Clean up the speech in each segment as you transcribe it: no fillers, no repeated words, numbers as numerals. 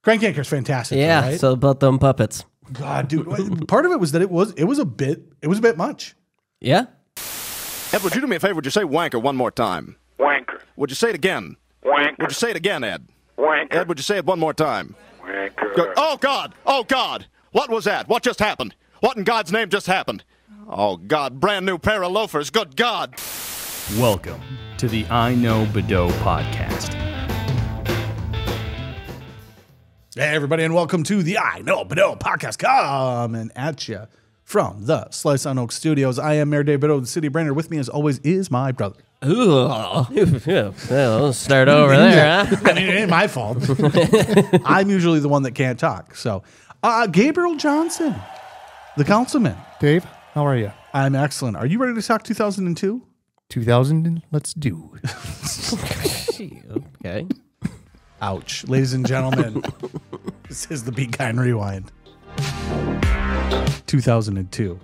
Crank Yankers, fantastic. Yeah, right? so about them puppets. God, dude, part of it was that it was a bit much. Yeah? Ed, would you do me a favor? Would you say wanker one more time? Wanker. Would you say it again? Wanker. Would you say it again, Ed? Wanker. Ed, would you say it one more time? Wanker. Good. Oh, God! Oh, God! What was that? What just happened? What in God's name just happened? Oh, God, brand new pair of loafers. Good God! Welcome to the iKnowBadeaux podcast. Hey, everybody, and welcome to the iKnowBadeaux podcast coming at you from the Slice on Oak Studios. I am Mayor Dave Grohl, the city brainer. With me, as always, is my brother. Ooh. Yeah, well, let's start over there, huh? I mean, it ain't my fault. I'm usually the one that can't talk. So, Gabriel Johnson, the councilman. Dave, how are you? I'm excellent. Are you ready to talk 2002? 2000, let's do. Okay. Ouch. Ladies and gentlemen, this is the Be Kind Rewind. 2002.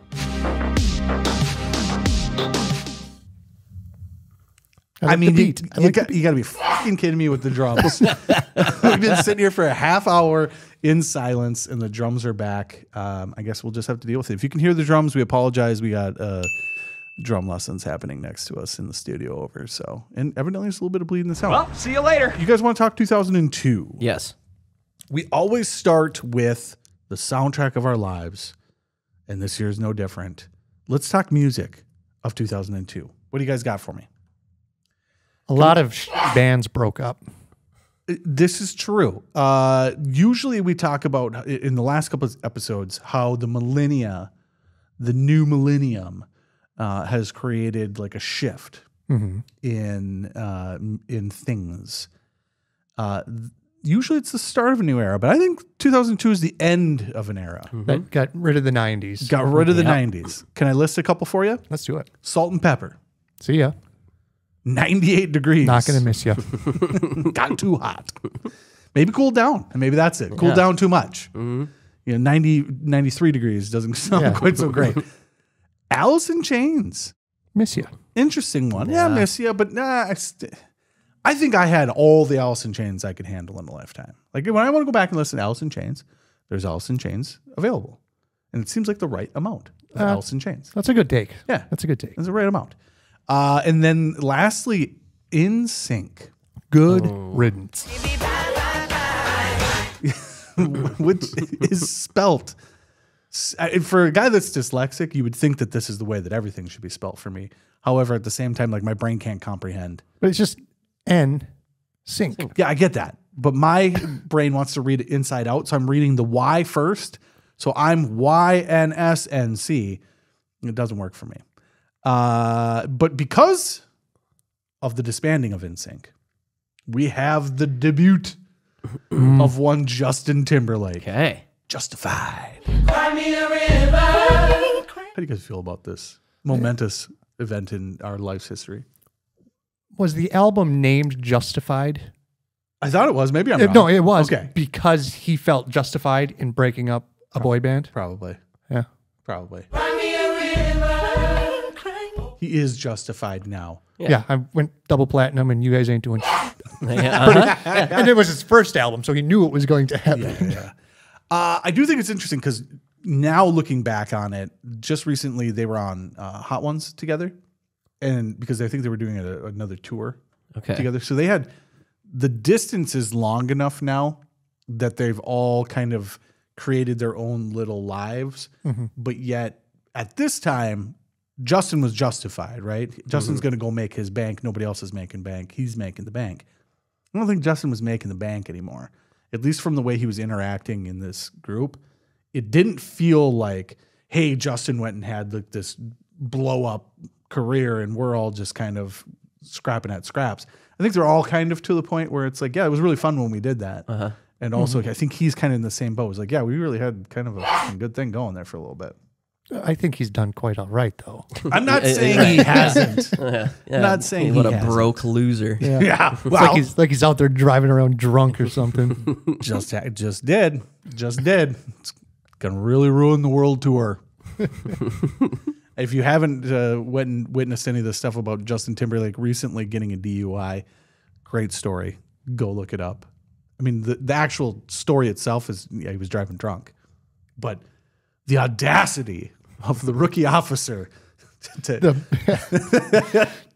I mean, you got to be fucking kidding me with the drums. We've been sitting here for a half hour in silence, and the drums are back. I guess we'll just have to deal with it. If you can hear the drums, we apologize. We got drum lessons happening next to us in the studio over. So, and evidently there's a little bit of bleeding this out. Well, see you later. You guys want to talk 2002? Yes. We always start with the soundtrack of our lives, and this year is no different. Let's talk music of 2002. What do you guys got for me? A lot of bands broke up. This is true. Usually we talk about, in the last couple of episodes, how the new millennium, has created like a shift in things. Usually it's the start of a new era, but I think 2002 is the end of an era. That got rid of the 90s. Got rid of the 90s. Can I list a couple for you? Let's do it. Salt and Pepper. See ya. 98 degrees. Not going to miss you. Got too hot. Maybe cooled down. And maybe that's it. Cooled down too much. You know, 93 degrees doesn't sound quite so great. Alice in Chains. Miss you. Interesting one. Yeah, miss you, but nah, I think I had all the Alice in Chains I could handle in a lifetime. Like when I want to go back and listen to Alice in Chains, there's Alice in Chains available. And it seems like the right amount of Alice in Chains. That's a good take. Yeah. That's a good take. It's the right amount. And then lastly, In Sync. Good riddance. Which is spelt. For a guy that's dyslexic, you would think that this is the way that everything should be spelt for me. However, at the same time, like my brain can't comprehend. But it's just sync. Yeah, I get that. But my brain wants to read it inside out. So I'm reading the Y first. So I'm YNSNC. It doesn't work for me. But because of the disbanding of NSYNC, we have the debut of one Justin Timberlake. Okay. Justified. Cry me a river. How do you guys feel about this momentous event in our life's history? Was the album named Justified? I thought it was. Maybe I'm wrong. No, it was. Okay. Because he felt justified in breaking up a boy band? Probably. Yeah. Probably. He is justified now. Yeah, I went double platinum and you guys ain't doing shit. Yeah, And it was his first album, so he knew it was going to happen. Yeah. I do think it's interesting because now looking back on it, just recently they were on Hot Ones together, and because I think they were doing another tour together. So they had the distance is long enough now that they've all kind of created their own little lives, but yet at this time, Justin was justified, right? Justin's going to go make his bank. Nobody else is making bank. He's making the bank. I don't think Justin was making the bank anymore. At least from the way he was interacting in this group, it didn't feel like, hey, Justin went and had this blow up career and we're all just kind of scrapping at scraps. I think they're all kind of to the point where it's like, yeah, it was really fun when we did that. And also, I think he's kind of in the same boat. It's like, yeah, we really had kind of a good thing going there for a little bit. I think he's done quite all right, though. I'm not saying he hasn't. I'm not saying what he a hasn't. broke loser. Yeah. It's Well, like he's out there driving around drunk or something. just did. It's gonna really ruin the world tour. If you haven't witnessed any of the stuff about Justin Timberlake recently getting a DUI, great story. Go look it up. I mean, the actual story itself is he was driving drunk, but the audacity of the rookie officer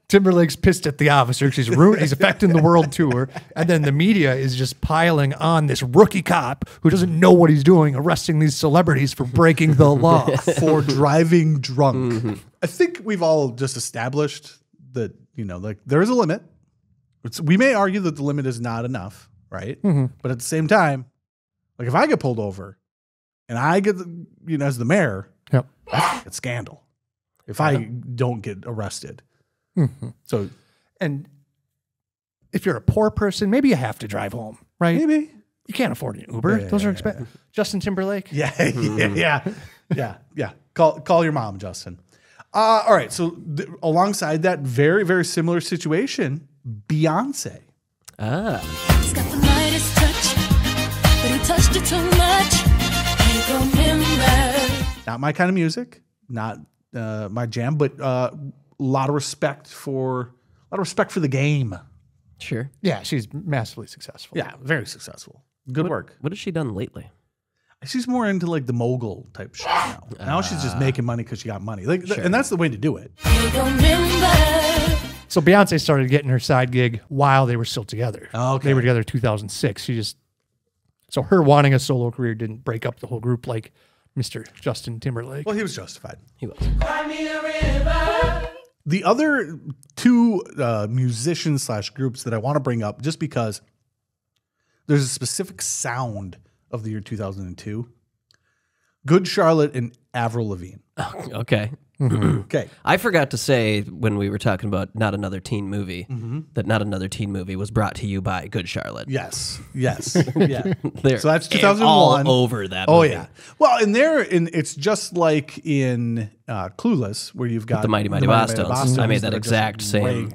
Timberlake's pissed at the officer. He's affecting the world tour. And then the media is just piling on this rookie cop who doesn't know what he's doing, arresting these celebrities for breaking the law. for driving drunk. I think we've all just established that, like there is a limit. We may argue that the limit is not enough, right? But at the same time, like if I get pulled over and I get, as the mayor, it's scandal. If I don't get arrested. So, and if you're a poor person, maybe you have to drive home, right? Maybe you can't afford an Uber. Those are expensive. Justin Timberlake. Yeah. Call your mom, Justin. All right. So alongside that, very, very similar situation, Beyonce. He's got the Midas touch, but he touched it too much. Not my kind of music, not my jam, but a lot of respect for the game. Sure. Yeah, she's massively successful. Yeah, very successful. Good work. What has she done lately? She's more into like the mogul type shit now. Now she's just making money because she got money. And that's the way to do it. So Beyonce started getting her side gig while they were still together. Okay. They were together in 2006. So her wanting a solo career didn't break up the whole group like Mr. Justin Timberlake. Well, he was justified. He was. The other two musicians / groups that I want to bring up, just because there's a specific sound of the year 2002, Good Charlotte and Avril Lavigne. Okay. Okay. I forgot to say when we were talking about Not Another Teen Movie that Not Another Teen Movie was brought to you by Good Charlotte. Yes. Yeah. They're So that's 2001. all over that movie. Oh yeah. Well, it's just like in Clueless, where you've got The Mighty Bosstones. I made that are exact just same way-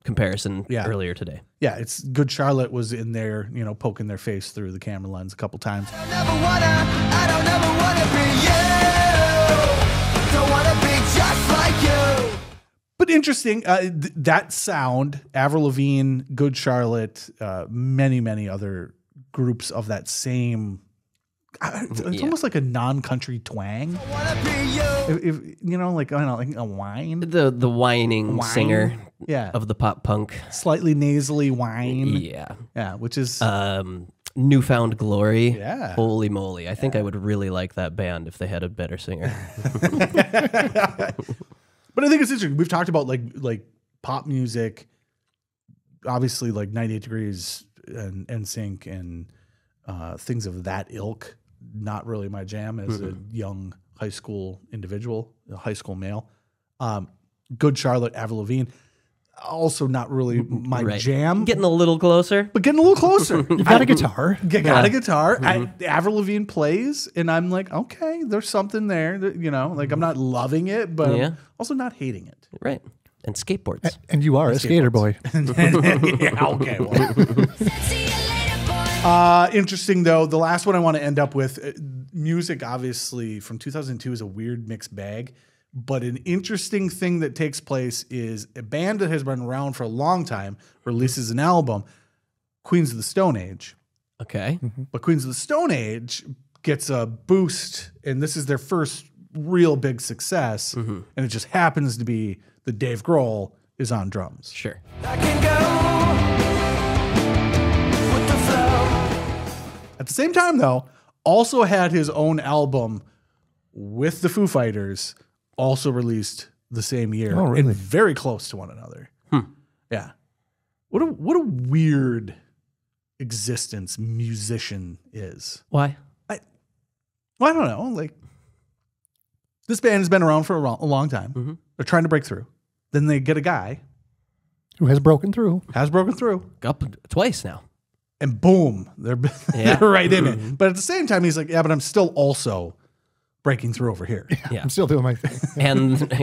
comparison earlier today. Yeah, it's Good Charlotte was in there, poking their face through the camera lens a couple times. I don't ever wanna be you. Don't wanna be just like you. But interesting, that sound, Avril Lavigne, Good Charlotte, many, many other groups of that same. It's almost like a non-country twang. I wanna be you. If like I don't know, like a whine, The whining singer of of the pop punk. slightly nasally whine, Yeah. which is Newfound Glory. Yeah. Holy moly. I think I would really like that band if they had a better singer. But I think it's interesting. We've talked about like pop music, obviously like 98 Degrees and NSYNC and things of that ilk. Not really my jam as a young high school individual, a high school male. Good Charlotte, Avril Lavigne, also not really my jam. Getting a little closer. But getting a little closer. You've got a guitar. Got a guitar. Avril Lavigne plays, and I'm like, okay, there's something there. That, like I'm not loving it, but I'm also not hating it. Right. And skateboards. And you are a skater boy. Yeah, okay. Well. Interesting, though. The last one I want to end up with, music, obviously, from 2002 is a weird mixed bag. But an interesting thing that takes place is a band that has been around for a long time releases an album, Queens of the Stone Age. Okay. But Queens of the Stone Age gets a boost, and this is their first real big success. And it just happens to be that Dave Grohl is on drums. Sure. I can go with the flow. At the same time, though, also had his own album with the Foo Fighters, also released the same year. Oh, really? And very close to one another. Yeah. What a weird existence musician is. Why? I don't know. Like, this band has been around for a long time. They're trying to break through. Then they get a guy Who has broken through. Up twice now. And boom, they're right in it. But at the same time, he's like, yeah, but I'm still also breaking through over here. Yeah. I'm still doing my thing.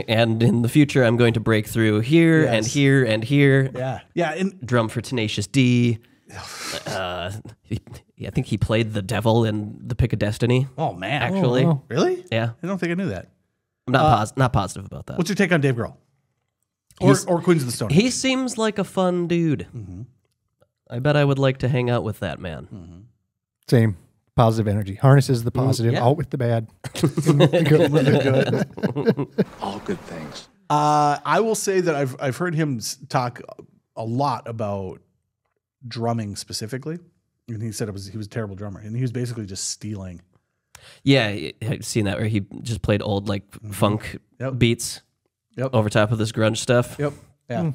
and in the future, I'm going to break through here and here and here. Yeah. Yeah. And Drum for Tenacious D. I think he played the devil in The Pick of Destiny. oh, man. Actually. wow. Really? Yeah. I don't think I knew that. I'm not positive about that. What's your take on Dave Grohl? Or Queens of the Stone Age? He seems like a fun dude. I bet I would like to hang out with that man. Same. Positive energy. Harnesses the positive, yeah. out with the bad. The good with the good. All good things. I will say that I've heard him talk a lot about drumming specifically, and he said he was a terrible drummer, and he was basically just stealing. Yeah, I've seen that where he just played old like funk beats over top of this grunge stuff. Yep. Yeah.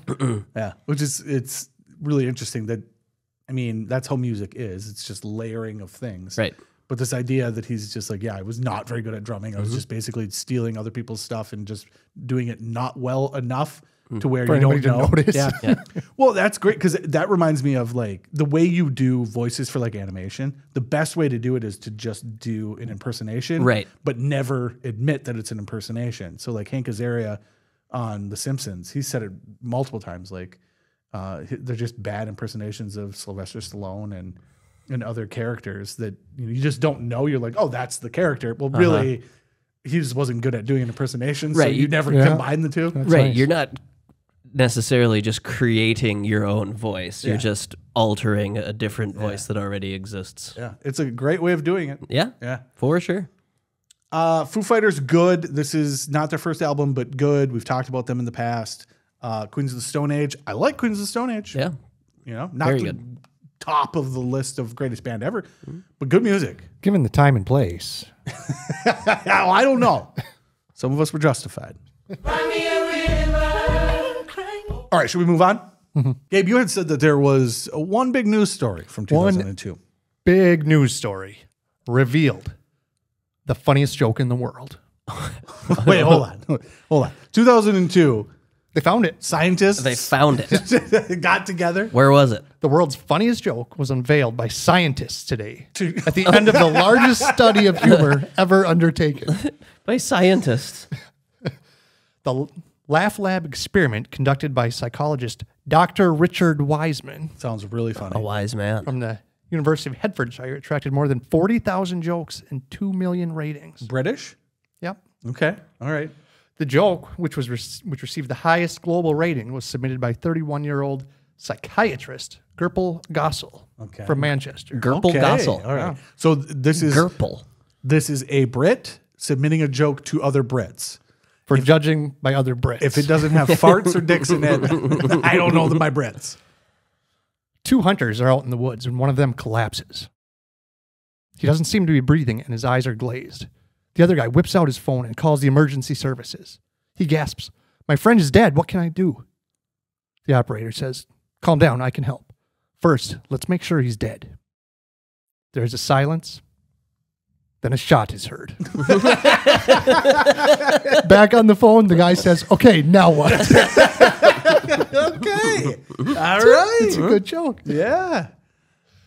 Yeah. Which is, it's really interesting that, I mean, that's how music is. It's just layering of things. Right. But this idea that he's just like, yeah, I was not very good at drumming. I was just basically stealing other people's stuff and just doing it not well enough to where For you don't anybody to know. notice. Yeah. Well, that's great because that reminds me of like the way you do voices for like animation. The best way to do it is to just do an impersonation, Right. but never admit that it's an impersonation. So like Hank Azaria on The Simpsons, he said it multiple times, like they're just bad impersonations of Sylvester Stallone and other characters that you just don't know. You're like, oh, that's the character. Well, really, he just wasn't good at doing an impersonation, so Right. you never combine the two. Right. nice. You're not necessarily just creating your own voice. You're just altering a different voice that already exists. Yeah, it's a great way of doing it. Yeah. Yeah. For sure. Foo Fighters, good. This is not their first album, but good. We've talked about them in the past. Queens of the Stone Age. I like Queens of the Stone Age. Yeah. You know, not Very the good. top of the list of greatest band ever, but good music. Given the time and place. Well, I don't know. Some of us were justified. All right, should we move on? Gabe, you had said that there was one big news story from 2002. Big news story. Revealed. The funniest joke in the world. Wait, hold on. 2002, They found it. scientists They found it. got together. Where was it? The world's funniest joke was unveiled by scientists today at the end of the largest study of humor ever undertaken. By scientists. The Laugh Lab experiment conducted by psychologist Dr. Richard Wiseman Sounds really funny. A wise man. from the University of Hertfordshire attracted more than 40,000 jokes and 2 million ratings. British? Yep. Okay. All right. The joke, which received the highest global rating, was submitted by 31-year-old psychiatrist Gerpel Gossel Okay. from Manchester. Gerpel Gossel. All right. So this is Gerpel. This is a Brit submitting a joke to other Brits. For judging by other Brits. If it doesn't have farts or dicks in it, I don't know them by Brits. 2 hunters are out in the woods and one of them collapses. He doesn't seem to be breathing and his eyes are glazed. The other guy whips out his phone and calls the emergency services. He gasps, "My friend is dead. What can I do?" The operator says, "Calm down. I can help. First, let's make sure he's dead." There is a silence. Then a shot is heard. Back on the phone, the guy says, "Okay, now what?" Okay. All right. It's a good joke. Yeah.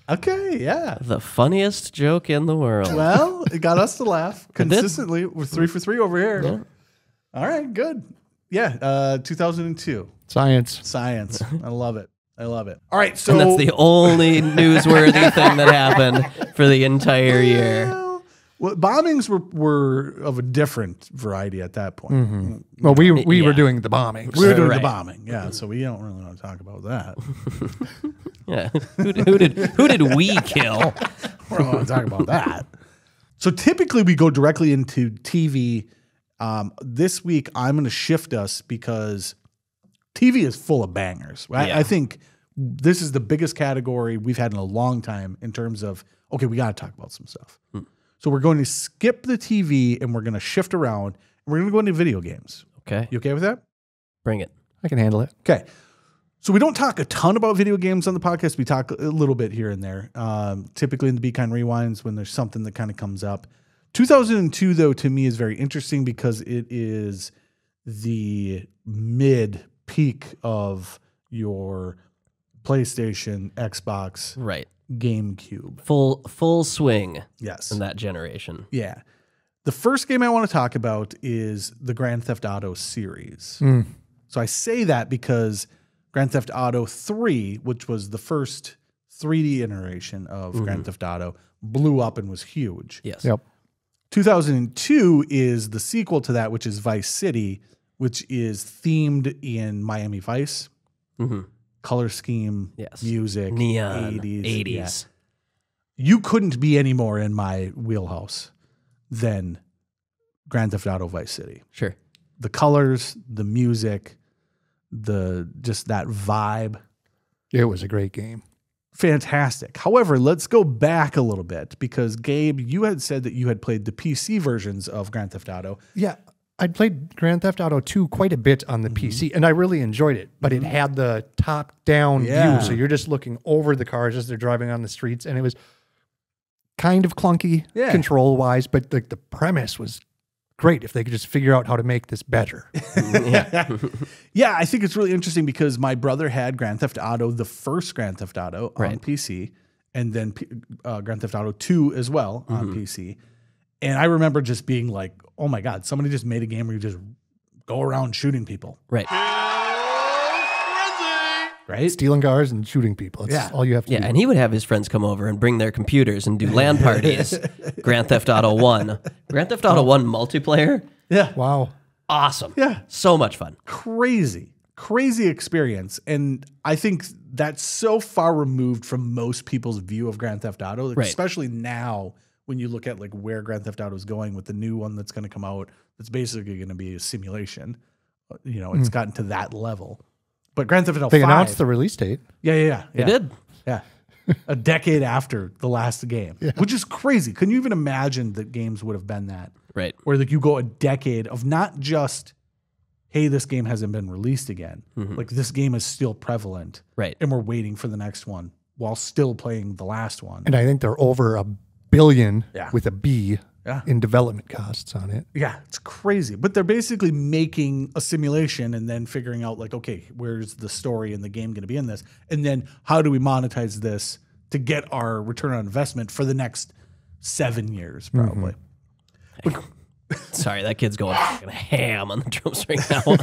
Okay. Yeah. The funniest joke in the world. Well, it got us to laugh consistently. We're 3 for 3 over here. Yeah. All right. Good. Yeah. 2002. Science. Science. I love it. I love it. All right. So And that's the only newsworthy thing that happened for the entire year. Well, bombings were of a different variety at that point. Mm-hmm. Well, we were Yeah. doing the bombings. We were doing Right. the bombing, yeah. So we don't really want to talk about that. Yeah. Who did we kill? We don't want to talk about that. So typically we go directly into TV. This week I'm going to shift us because TV is full of bangers. Yeah. I think this is the biggest category we've had in a long time in terms of, okay, we got to talk about some stuff. So we're going to skip the TV and we're going to shift around and we're going to go into video games. Okay. You okay with that? Bring it. I can handle it. Okay. So we don't talk a ton about video games on the podcast. We talk a little bit here and there. Typically in the Be Kind Rewinds when there's something that kind of comes up. 2002, though, to me is very interesting because it is the mid-peak of your PlayStation, Xbox, Right. GameCube. Full swing Yes. in that generation. Yeah. The first game I want to talk about is the Grand Theft Auto series. So I say that because Grand Theft Auto 3, which was the first 3D iteration of Grand Theft Auto, blew up and was huge. Yes. Yep. 2002 is the sequel to that, which is Vice City, which is themed in Miami Vice. color scheme, music, neon, 80s. 80s. Yeah. You couldn't be any more in my wheelhouse than Grand Theft Auto Vice City. Sure. The colors, the music, just that vibe. It was a great game. Fantastic. However, let's go back a little bit because Gabe, you had said that you had played the PC versions of Grand Theft Auto. Yeah, I'd played Grand Theft Auto 2 quite a bit on the PC, and I really enjoyed it. But it had the top-down view, so you're just looking over the cars as they're driving on the streets, and it was kind of clunky control-wise, but the premise was great if they could just figure out how to make this better. Yeah, I think it's really interesting because my brother had Grand Theft Auto, the first Grand Theft Auto on PC, and then Grand Theft Auto 2 as well on PC. And I remember just being like, oh my God, somebody just made a game where you just go around shooting people. Right. Right? Stealing cars and shooting people. That's all you have to do. Yeah, and he would have his friends come over and bring their computers and do LAN parties. Grand Theft Auto 1. Grand Theft Auto 1 multiplayer? Yeah. Wow. Awesome. Yeah. So much fun. Crazy experience. And I think that's so far removed from most people's view of Grand Theft Auto, especially now when you look at like where Grand Theft Auto is going with the new one that's going to come out. That's basically going to be a simulation. You know, it's gotten to that level. But Grand Theft Auto 5. They announced the release date. Yeah. They did. Yeah. A decade after the last game, which is crazy. Couldn't you even imagine that games would have been that? Right. Where like you go a decade of not just, hey, this game hasn't been released again. Like this game is still prevalent. Right. And we're waiting for the next one while still playing the last one. And I think they're over $1 billion with a B in development costs on it. Yeah, it's crazy. But they're basically making a simulation and then figuring out like, okay, where's the story and the game going to be in this? And then how do we monetize this to get our return on investment for the next 7 years, probably. Sorry, that kid's going fucking ham on the drums right now.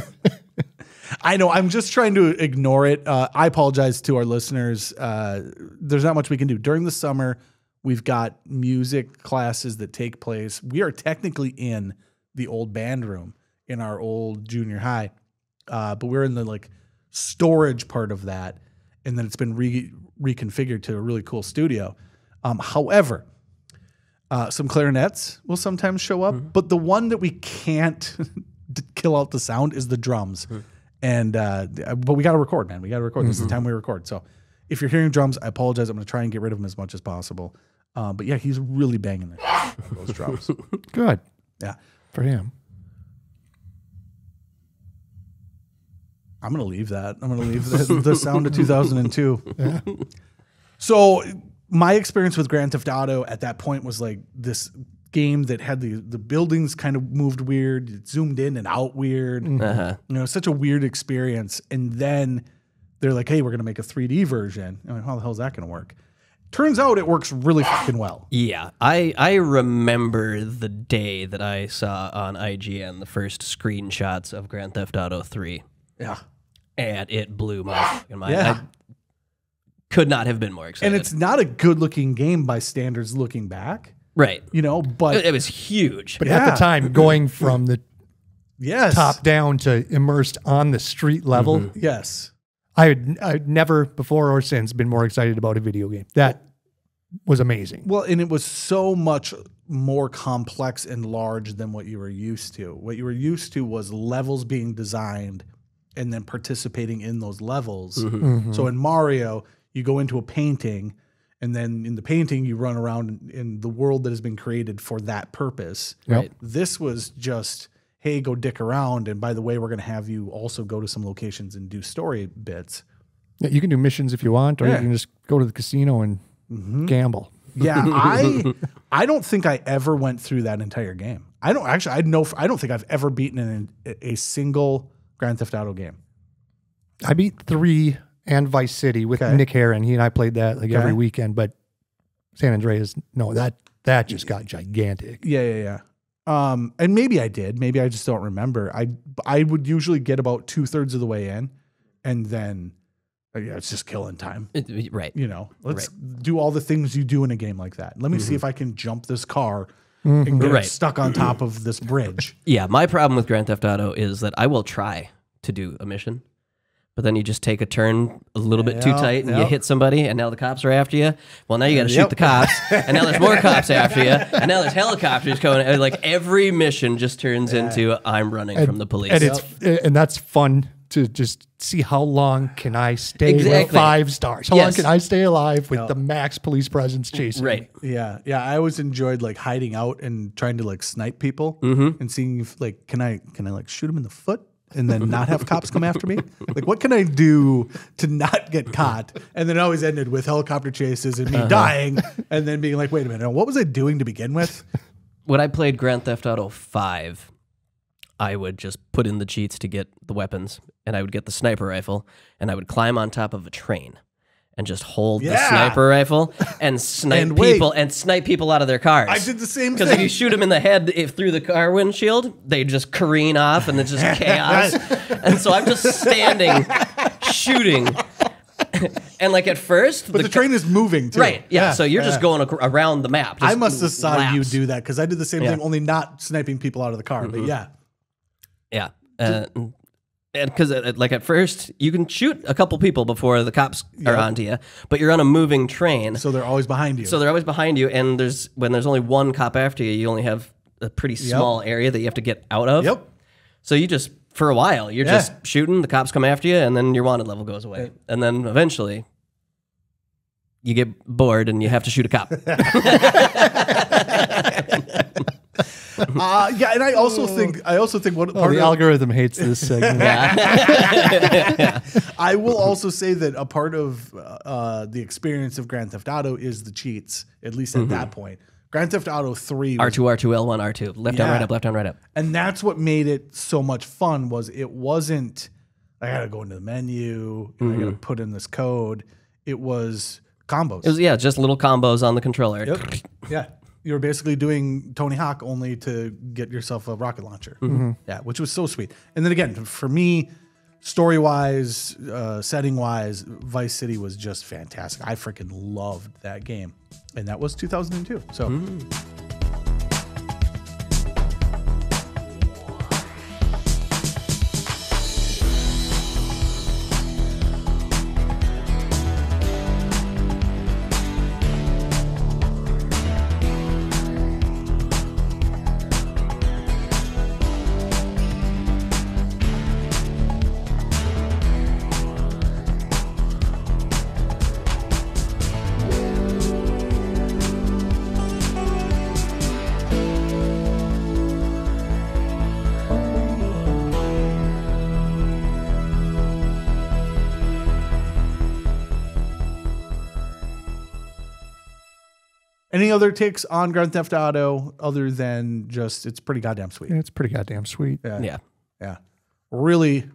I know. I'm just trying to ignore it. I apologize to our listeners. There's not much we can do. During the summer, we've got music classes that take place. We are technically in the old band room in our old junior high, but we're in the like storage part of that, and then it's been reconfigured to a really cool studio. However, some clarinets will sometimes show up, but the one that we can't kill out the sound is the drums. And but we got to record, man. We got to record. This is the time we record. So if you're hearing drums, I apologize. I'm going to try and get rid of them as much as possible. But yeah, he's really banging those drums. Good. Yeah. For him. I'm going to leave that. I'm going to leave the sound of 2002. Yeah. So my experience with Grand Theft Auto at that point was like this game that had the buildings kind of moved weird. It zoomed in and out weird. You know, such a weird experience. And then they're like, hey, we're going to make a 3D version. I'm like, how the hell is that going to work? Turns out it works really fucking well. Yeah. I remember the day that I saw on IGN the first screenshots of Grand Theft Auto 3. Yeah. And it blew my fucking mind. Yeah. I could not have been more excited. And it's not a good looking game by standards looking back. Right. You know, but it was huge. But at the time, going from the yes. top down to immersed on the street level. Yes. I'd never before or since been more excited about a video game. That was amazing. Well, and it was so much more complex and large than what you were used to. What you were used to was levels being designed and then participating in those levels. So in Mario, you go into a painting, and then in the painting, you run around in the world that has been created for that purpose. Right. This was just, hey, go dick around. And by the way, we're going to have you also go to some locations and do story bits. Yeah, you can do missions if you want, or you can just go to the casino and gamble. Yeah, I don't think I ever went through that entire game. I don't think I've ever beaten a single Grand Theft Auto game. I beat 3 and Vice City with Nick Heron. He and I played that like every weekend, but San Andreas, no, that just got gigantic. Yeah. And maybe I did. Maybe I just don't remember. I would usually get about 2/3 of the way in, and then it's just killing time. Right. You know, let's do all the things you do in a game like that. Let me see if I can jump this car and get it stuck on top of this bridge. Yeah, my problem with Grand Theft Auto is that I will try to do a mission, But then you just take a turn a little bit too tight and you hit somebody, and now the cops are after you. Well, now you got to shoot the cops, and now there's more cops after you, and now there's helicopters coming. And like every mission just turns into I'm running from the police. And and that's fun to just see how long can I stay with 5 stars? How long can I stay alive with the max police presence chasing me? Yeah. I always enjoyed like hiding out and trying to like snipe people and seeing if like can I like shoot them in the foot and then not have cops come after me? Like what can I do to not get caught? And then it always ended with helicopter chases and me dying and then being like, wait a minute, what was I doing to begin with? When I played Grand Theft Auto 5, I would just put in the cheats to get the weapons, and I would get the sniper rifle, and I would climb on top of a train and just hold the sniper rifle and snipe people out of their cars. I did the same thing. Because if you shoot them in the head through the car windshield, they just careen off, and it's just chaos. And so I'm just standing, shooting. And like at first, but the train is moving too. Right? Yeah. So you're just going around the map. I must have saw you do that because I did the same thing, only not sniping people out of the car. But yeah. And because like at first you can shoot a couple people before the cops are onto you, but you're on a moving train, so they're always behind you. And when there's only one cop after you, you only have a pretty small area that you have to get out of. So you just for a while you're just shooting, the cops come after you, and then your wanted level goes away, and then eventually you get bored and you have to shoot a cop. And I also think what part the algorithm hates this segment. I will also say that a part of the experience of Grand Theft Auto is the cheats, at least at that point. Grand Theft Auto 3 was, R2, L1, R2, left down, right up, left down, right up. And that's what made it so much fun was it wasn't, I got to go into the menu, and I got to put in this code. It was combos. It was, just little combos on the controller. Yeah. You were basically doing Tony Hawk only to get yourself a rocket launcher. Yeah, which was so sweet. And then again, for me, story-wise, setting-wise, Vice City was just fantastic. I freaking loved that game. And that was 2002. So... Any other takes on Grand Theft Auto other than just it's pretty goddamn sweet? Yeah, it's pretty goddamn sweet. Yeah. Really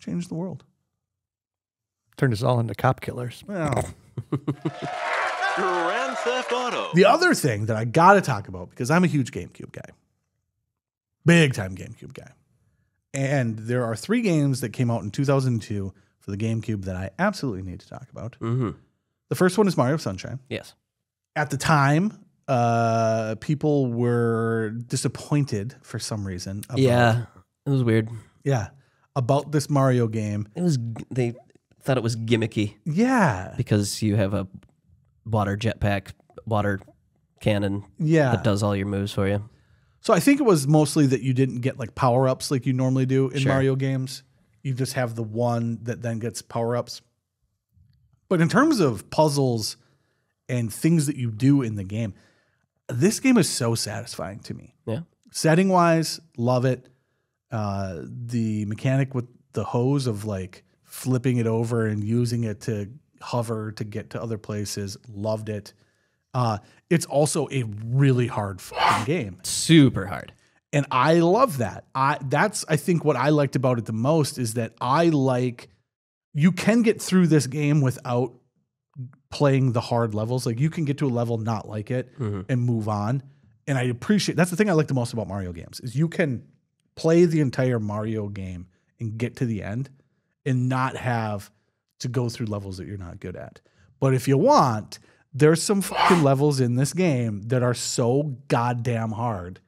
changed the world. Turned us all into cop killers. Well. Grand Theft Auto. The other thing that I got to talk about, because I'm a huge GameCube guy. Big time GameCube guy. And there are 3 games that came out in 2002 for the GameCube that I absolutely need to talk about. The first one is Mario Sunshine. Yes. At the time, people were disappointed for some reason. It was weird. Yeah, about this Mario game. They thought it was gimmicky. Yeah, because you have a water jetpack, water cannon. That does all your moves for you. So I think it was mostly that you didn't get like power ups like you normally do in Mario games. You just have the one that then gets power ups. But in terms of puzzles and things that you do in the game, this game is so satisfying to me. Yeah. Setting wise, love it. The mechanic with the hose of like flipping it over and using it to hover to get to other places, loved it. It's also a really hard fucking game. Super hard. And I love that. That's I think what I liked about it the most is that you can get through this game without playing the hard levels. Like you can get to a level not like it and move on. And I appreciate that's the thing I like the most about Mario games is you can play the entire Mario game and get to the end and not have to go through levels that you're not good at. But if you want, there's some fucking levels in this game that are so goddamn hard.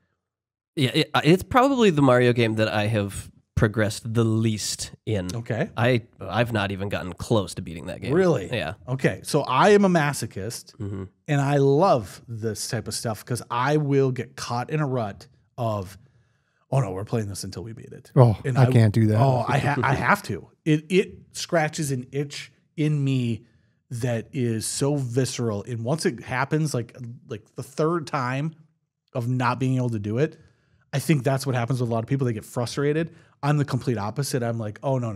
Yeah, it's probably the Mario game that I have progressed the least in. Okay. I've not even gotten close to beating that game. Really? Yeah. Okay. So I am a masochist, and I love this type of stuff because I will get caught in a rut of, oh no, we're playing this until we beat it. Oh, and I can't do that. Oh, I have to. It scratches an itch in me that is so visceral. And once it happens, like the third time of not being able to do it, I think that's what happens with a lot of people. They get frustrated. I'm the complete opposite. I'm like, oh, no.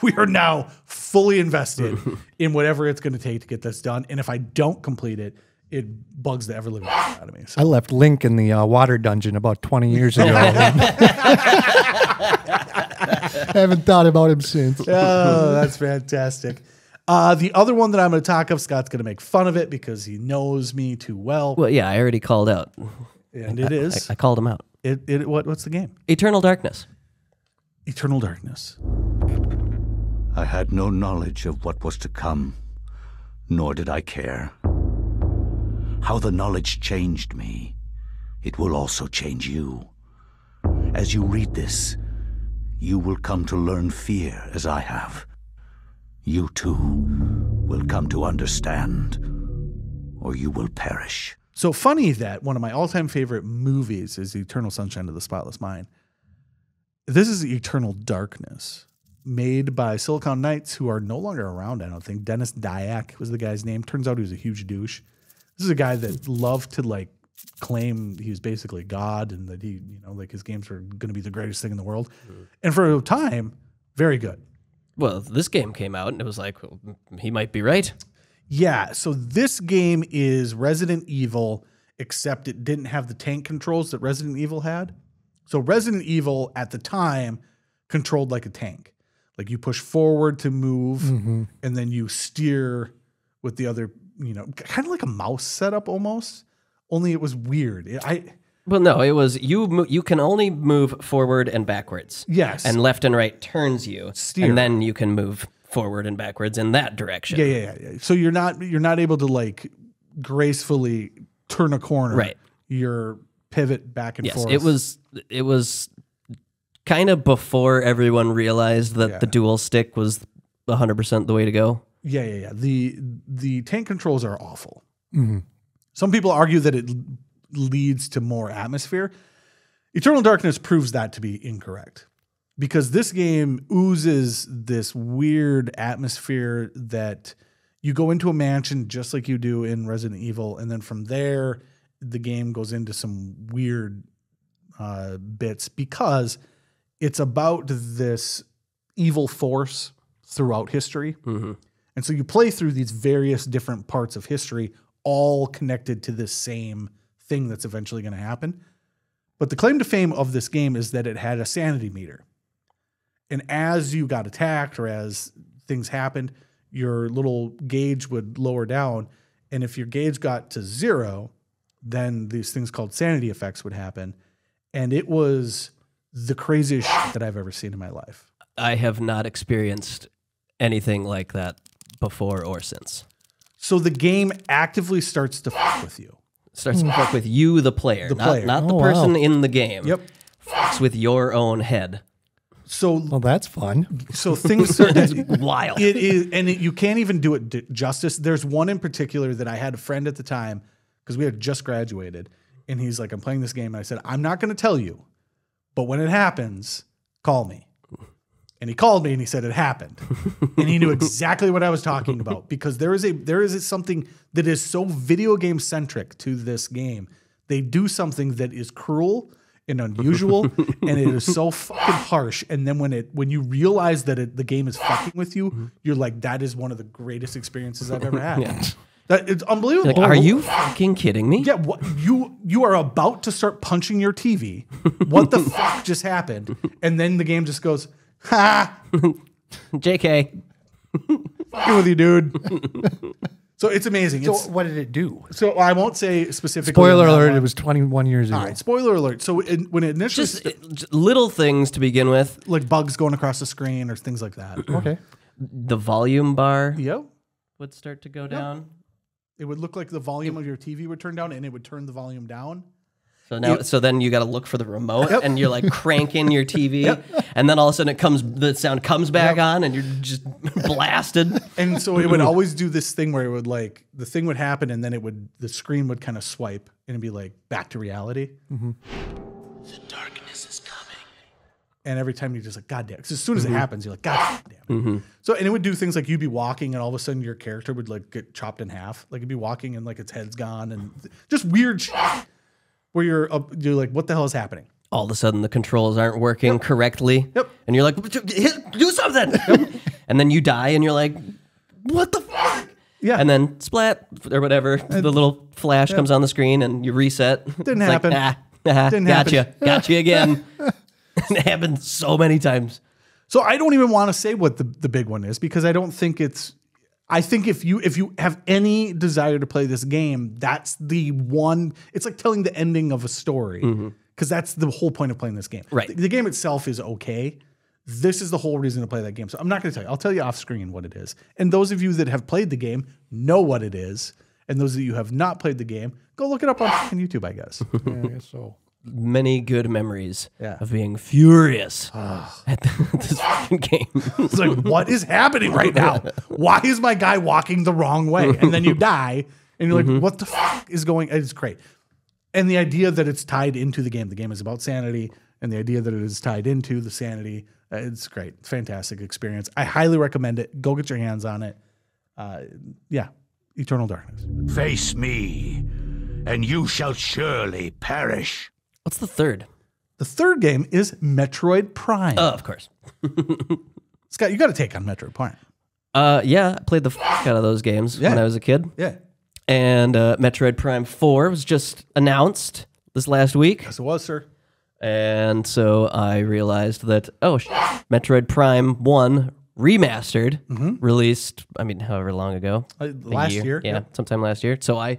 We are now fully invested in whatever it's going to take to get this done. And if I don't complete it, it bugs the ever-living out of me. So. I left Link in the water dungeon about 20 years ago. I haven't thought about him since. Oh, that's fantastic. The other one that I'm going to talk of, Scott's going to make fun of it because he knows me too well. Well, yeah, I already called out. And it is. I called him out. What's the game? Eternal Darkness. Eternal Darkness. I had no knowledge of what was to come, nor did I care. How the knowledge changed me, it will also change you. As you read this, you will come to learn fear as I have. You too will come to understand, or you will perish. So funny that one of my all-time favorite movies is Eternal Sunshine of the Spotless Mind. This is Eternal Darkness, made by Silicon Knights, who are no longer around, I don't think. Dennis Dyack was the guy's name. Turns out he was a huge douche. This is a guy that loved to like claim he was basically God and that he, like his games were going to be the greatest thing in the world. And for a time, very good. Well, this game came out and it was like, well, he might be right. Yeah, so this game is Resident Evil, except it didn't have the tank controls that Resident Evil had. So Resident Evil at the time controlled like a tank. Like you push forward to move and then you steer with the other, kind of like a mouse setup almost, only it was weird. Well, no, it was you can only move forward and backwards. Yes. And left and right turns you. Steer. And then you can move forward and backwards in that direction. Yeah. So you're not able to like gracefully turn a corner. Right. You're pivot back and forth. It was kind of before everyone realized that the dual stick was 100% the way to go. Yeah. The tank controls are awful. Some people argue that it leads to more atmosphere. Eternal Darkness proves that to be incorrect because this game oozes this weird atmosphere that you go into a mansion just like you do in Resident Evil, and then from there the game goes into some weird bits because it's about this evil force throughout history. And so you play through these various different parts of history, all connected to this same thing that's eventually going to happen. But the claim to fame of this game is that it had a sanity meter. And as you got attacked or as things happened, your little gauge would lower down. And if your gauge got to 0, then these things called sanity effects would happen. And it was the craziest shit that I've ever seen in my life. I have not experienced anything like that before or since. So the game actively starts to fuck with you. Starts to fuck with you, the player. Not the person in the game. Yep. Fucks with your own head. So Well, that's fun. So things are Wild. It is, and you can't even do it justice. There's one in particular that I had a friend at the time because we had just graduated, and he's like, "I'm playing this game," and I said, "I'm not going to tell you, but when it happens, call me." And he called me and he said it happened, and he knew exactly what I was talking about because there is something that is so video game centric to this game. They do something that is cruel and unusual, and it is so fucking harsh. And then when you realize that the game is fucking with you, you're like, that is one of the greatest experiences I've ever had. Yeah. It's unbelievable. Like, are you fucking kidding me? Yeah, what, you are about to start punching your TV. What the fuck just happened? And then the game just goes, ha! JK. Fucking with you, dude. So it's amazing. So what did it do? So I won't say specifically. Spoiler alert, it was 21 years ago. All right, spoiler alert. So when it initially... Just little things to begin with. like bugs going across the screen or things like that. Okay. The volume bar Yep. would start to go down. It would look like the volume of your TV would turn down, and it would turn the volume down. So then you got to look for the remote, and you're like cranking your TV, and then all of a sudden the sound comes back on, and you're just blasted. And so it would always do this thing where it would like the thing would happen, and then the screen would kind of swipe, and it'd be like back to reality. The darkness is coming. And every time you're just like, God damn! Because as soon as it happens, you're like, God damn. So and it would do things like you'd be walking, and all of a sudden your character would like get chopped in half. Like it'd be walking, and like its head's gone, and just weird shit. Where you're like, what the hell is happening? All of a sudden, the controls aren't working correctly. And you're like, do something. And then you die, and you're like, what the fuck? Yeah. And then splat or whatever, the little flash comes on the screen, and you reset. Didn't It's happen. Like, Didn't happen. Gotcha again. It happened so many times. So I don't even want to say what the big one is because I don't think it's. I think if you have any desire to play this game, that's the one. It's like telling the ending of a story because that's the whole point of playing this game. Right. The game itself is okay. This is the whole reason to play that game. So I'm not going to tell you. I'll tell you off screen what it is. And those of you that have played the game know what it is. And those of you who have not played the game, go look it up on YouTube, I guess. Yeah, I guess so. Many good memories of being furious at this fucking game. It's like, what is happening right now? Why is my guy walking the wrong way? And then you die, and you're like, what the fuck is going? It's great. And the idea that it's tied into the game is about sanity, and the idea that it is tied into the sanity, it's great. Fantastic experience. I highly recommend it. Go get your hands on it. Eternal Darkness. Face me, and you shall surely perish. What's the third? The third game is Metroid Prime. Oh, of course. Scott, you got to take on Metroid Prime. Yeah, I played the fuck out of those games when I was a kid. Yeah. And Metroid Prime 4 was just announced this last week. Yes, it was, sir. And so I realized that, Metroid Prime 1 remastered, released, however long ago? Last year. Yeah, sometime last year. So I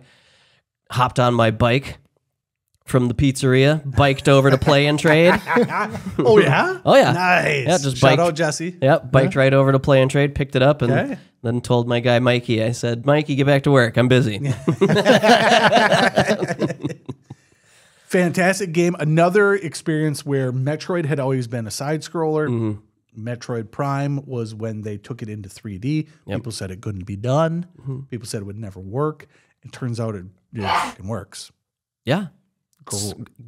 hopped on my bike from the pizzeria, biked over to Play and Trade. Oh, yeah? Oh, yeah. Nice. Yeah, just Shout biked, out, Jesse. Yep, biked right over to Play and Trade, picked it up, and then told my guy, Mikey, I said, Mikey, get back to work. I'm busy. Fantastic game. Another experience where Metroid had always been a side-scroller. Metroid Prime was when they took it into 3D. People said it couldn't be done. People said it would never work. It turns out it fucking works. Yeah.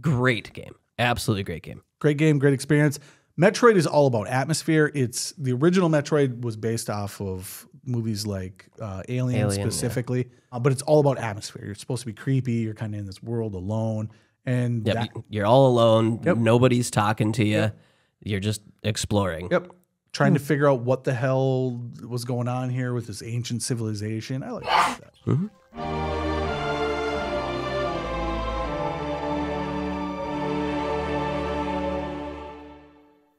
Great game. Absolutely great game. Great game, great experience. Metroid is all about atmosphere. It's the original Metroid was based off of movies like Alien specifically, but it's all about atmosphere. You're supposed to be creepy. You're kind of in this world alone. And you're all alone. Nobody's talking to you. You're just exploring. Trying to figure out what the hell was going on here with this ancient civilization. I like that.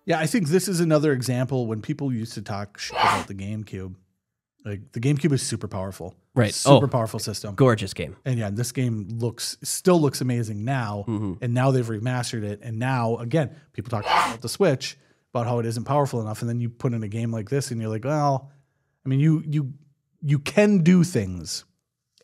Yeah, I think this is another example when people used to talk shit about the GameCube. Like the GameCube is super powerful. Right. Super powerful system. Gorgeous game. And yeah, this game still looks amazing now. And now they've remastered it. And now, again, people talk about the Switch, about how it isn't powerful enough. And then you put in a game like this and you're like, well, I mean, you can do things.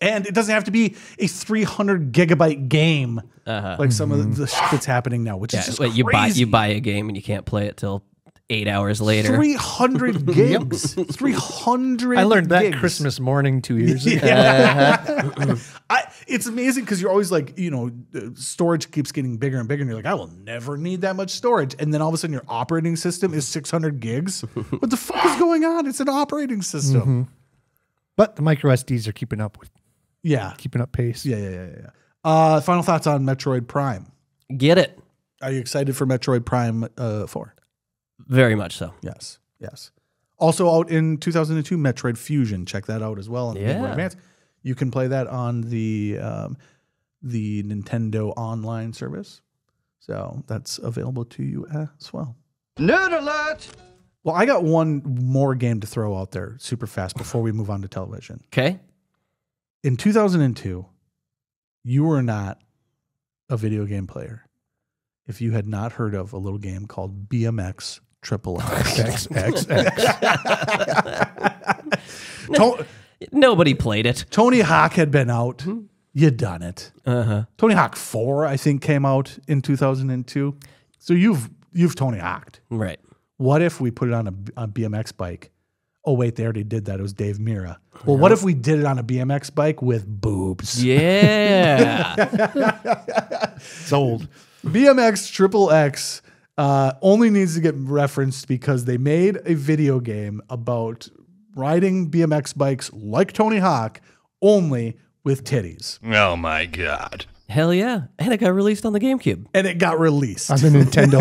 And it doesn't have to be a 300 gigabyte game like some of the shit that's happening now, which is just crazy. You buy a game and you can't play it till 8 hours later. 300 gigs. 300 I learned that gigs. Christmas morning 2 years ago. It's amazing because you're always like, storage keeps getting bigger and bigger. And you're like, I will never need that much storage. And then all of a sudden your operating system is 600 gigs. What the fuck is going on? It's an operating system. But the micro SDs are keeping up pace. Yeah. Final thoughts on Metroid Prime. Get it. Are you excited for Metroid Prime 4? Very much so. Yes. Also out in 2002, Metroid Fusion. Check that out as well on the Game Boy Advance. You can play that on the Nintendo Online service. So that's available to you as well. Nerd alert! Well, I got one more game to throw out there super fast before we move on to television. Okay. In 2002, you were not a video game player if you had not heard of a little game called BMX Triple X. Nobody played it. Tony Hawk had been out you done it. Tony Hawk 4, I think, came out in 2002. So you've Tony Hawked. Right. What if we put it on a BMX bike? Oh, wait, they already did that. It was Dave Mira. Well, what if we did it on a BMX bike with boobs? Yeah. Sold. BMX Triple X only needs to get referenced because they made a video game about riding BMX bikes like Tony Hawk, only with titties. Oh my God. Hell yeah. And it got released on the GameCube. And it got released. On the Nintendo.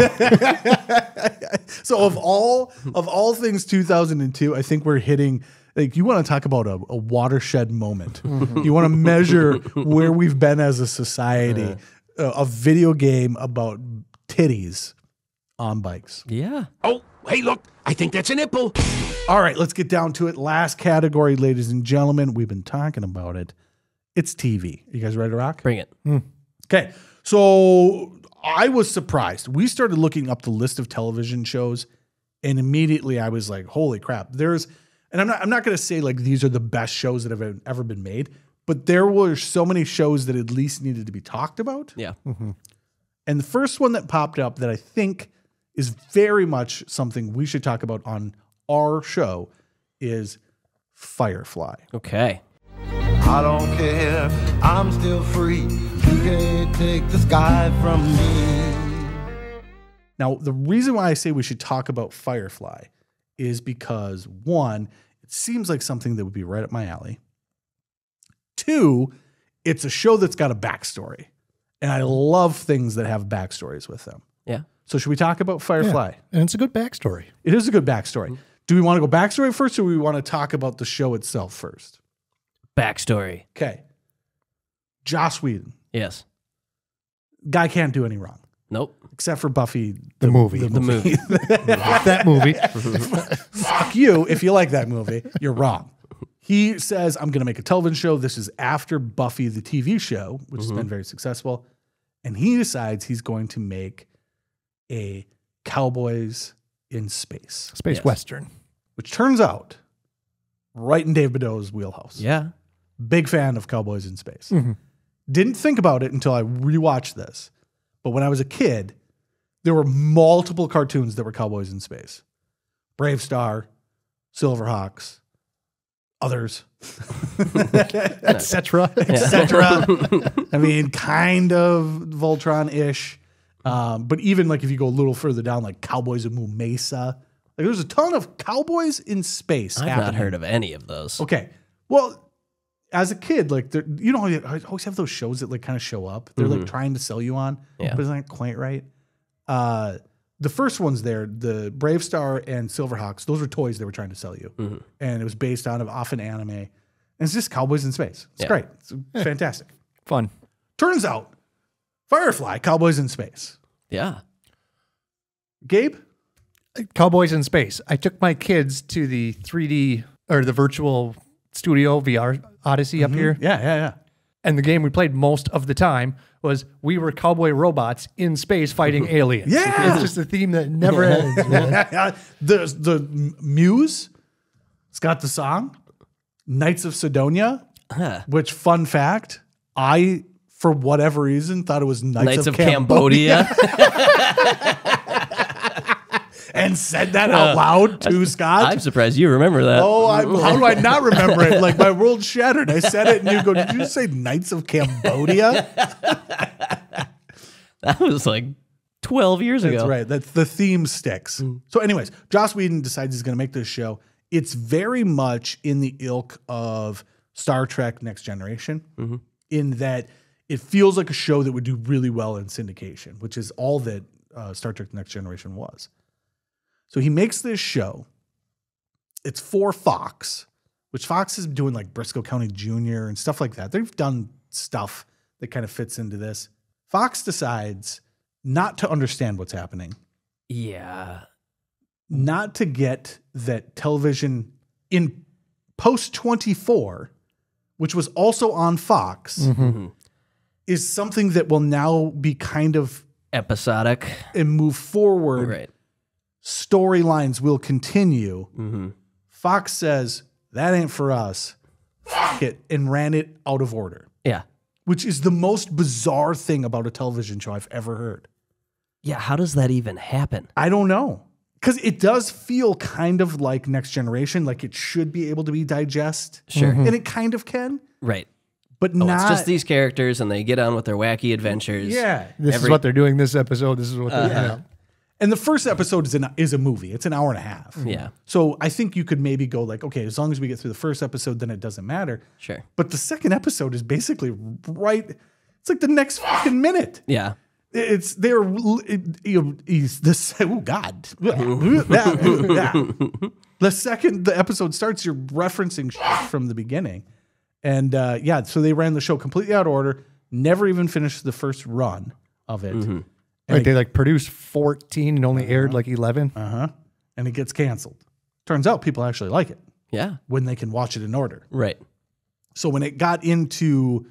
So of all things 2002, I think we're hitting, like, you want to talk about a watershed moment. You want to measure where we've been as a society. A video game about titties on bikes. Yeah. Oh, hey, look, I think that's a nipple. All right, let's get down to it. Last category, ladies and gentlemen. We've been talking about it. It's TV. You guys ready to rock? Bring it. Okay. So I was surprised. We started looking up the list of television shows, and immediately I was like, holy crap. And I'm not going to say like these are the best shows that have ever been made, but there were so many shows that at least needed to be talked about. Yeah. And the first one that popped up that I think is very much something we should talk about on our show is Firefly. Okay. I don't care, I'm still free. You can't take the sky from me. Now, the reason why I say we should talk about Firefly is because, one, it seems like something that would be right up my alley. Two, it's a show that's got a backstory. And I love things that have backstories with them. Yeah. So should we talk about Firefly? Yeah, and it's a good backstory. It is a good backstory. Do we want to go backstory first, or do we want to talk about the show itself first? Backstory. Okay. Joss Whedon. Yes. Guy can't do any wrong. Nope. Except for Buffy. The movie. The movie. That movie. Fuck you. If you like that movie, you're wrong. He says, I'm going to make a television show. This is after Buffy, the TV show, which has been very successful. And he decides he's going to make a Cowboys in Space. Space Western. Which turns out right in Dave Badeaux's wheelhouse. Yeah. Big fan of Cowboys in Space. Didn't think about it until I rewatched this. But when I was a kid, there were multiple cartoons that were Cowboys in Space. Brave Star, Silverhawks, others, etc. etc. I mean, kind of Voltron-ish. But even like if you go a little further down, like Cowboys of Moo Mesa, like there's a ton of Cowboys in Space. I've not heard of any of those. Okay. Well, as a kid, like, you know, I always have those shows that like kind of show up. They're like trying to sell you on, but it's not quite right. The first ones there, the Brave Star and Silverhawks, those were toys they were trying to sell you. And it was based on off an anime. And it's just Cowboys in Space. It's great. It's fantastic. Fun. Turns out, Firefly, Cowboys in Space. Yeah. Gabe? Cowboys in Space. I took my kids to the 3D or the virtual studio VR Odyssey up here. Yeah. And the game we played most of the time was we were cowboy robots in space fighting aliens. Yeah. It's just a theme that never ends. Man. The Muse, it's got the song Knights of Sidonia, which, fun fact, I, for whatever reason, thought it was Knights of Cambodia. And said that out loud to Scott. I'm surprised you remember that. Oh, how do I not remember it? Like, my world shattered. I said it, and you go, did you say Knights of Cambodia? That was like 12 years ago. That's right. That's the theme sticks. So anyways, Joss Whedon decides he's going to make this show. It's very much in the ilk of Star Trek Next Generation in that it feels like a show that would do really well in syndication, which is all that Star Trek Next Generation was. So he makes this show. It's for Fox, which Fox is doing like Briscoe County Jr. and stuff like that. They've done stuff that kind of fits into this. Fox decides not to understand what's happening. Yeah. Not to get that television in Post 24, which was also on Fox, is something that will now be kind of episodic and move forward. Right. Storylines will continue. Fox says, that ain't for us. Fuck it, and ran it out of order. Yeah. which is the most bizarre thing about a television show I've ever heard. Yeah, how does that even happen? I don't know. Because it does feel kind of like Next Generation, like it should be able to be digest. Sure. And it kind of can. Right. But not. It's just these characters and they get on with their wacky adventures. Yeah. This is what they're doing this episode. This is what they're doing. And the first episode is a movie. It's an hour and a half. Yeah. So I think you could maybe go like, okay, as long as we get through the first episode, then it doesn't matter. Sure. But the second episode is basically it's like the next fucking minute. Yeah. It's he's this. Oh God! The second the episode starts, you're referencing shit from the beginning, and so they ran the show completely out of order. Never even finished the first run of it. And they like produced 14 and only aired like 11. And it gets canceled. Turns out people actually like it. Yeah. When they can watch it in order. Right. So when it got into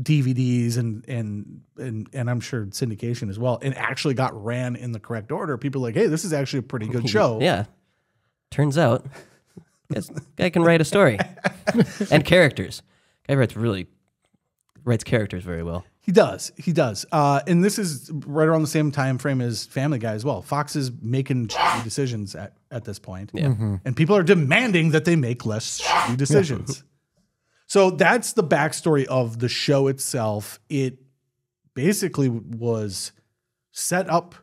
DVDs and I'm sure syndication as well, and actually got ran in the correct order, people are like, hey, this is actually a pretty good show. Yeah. Turns out, this guy can write a story and characters. Guy writes characters very well. He does. And this is right around the same time frame as Family Guy as well. Fox is making shitty decisions at this point. Yeah. And people are demanding that they make less shitty decisions. So that's the backstory of the show itself. It basically was set up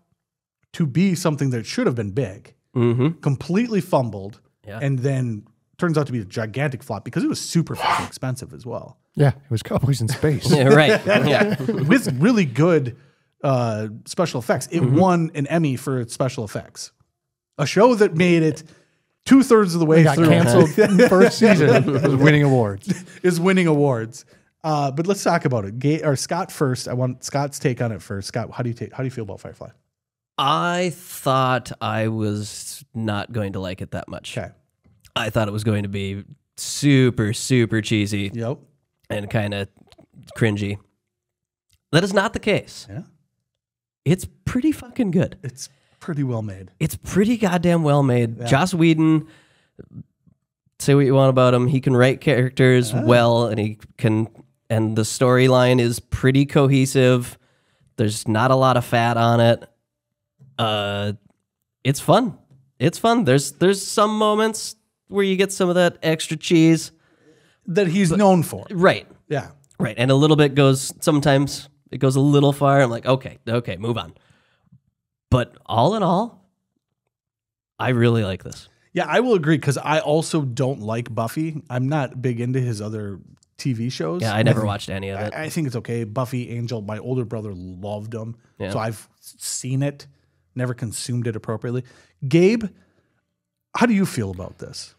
to be something that should have been big, completely fumbled, and then turns out to be a gigantic flop because it was super fucking expensive as well. Yeah, it was Cowboys in Space. Yeah, right. Yeah. With really good special effects. It won an Emmy for its special effects. A show that made it 2/3 of the way got through. canceled in the first season. Was winning awards. But let's talk about it. Scott first. I want Scott's take on it first. Scott, how do you feel about Firefly? I thought I was not going to like it that much. Okay. I thought it was going to be super, super cheesy. Yep. And kind of cringy. That is not the case. Yeah. It's pretty fucking good. It's pretty well made. It's pretty goddamn well made. Yeah. Joss Whedon, say what you want about him, he can write characters well, and and the storyline is pretty cohesive. There's not a lot of fat on it. It's fun. It's fun. There's some moments where you get some of that extra cheese that he's known for. Right. Yeah. Right. And a little bit sometimes it goes a little far. I'm like, okay, move on. But all in all, I really like this. Yeah, I will agree because I also don't like Buffy. I'm not big into his other TV shows. Yeah, I never watched any of it. I think it's okay. Buffy, Angel, my older brother loved them. Yeah. So I've seen it, never consumed it appropriately. Gabe, how do you feel about this?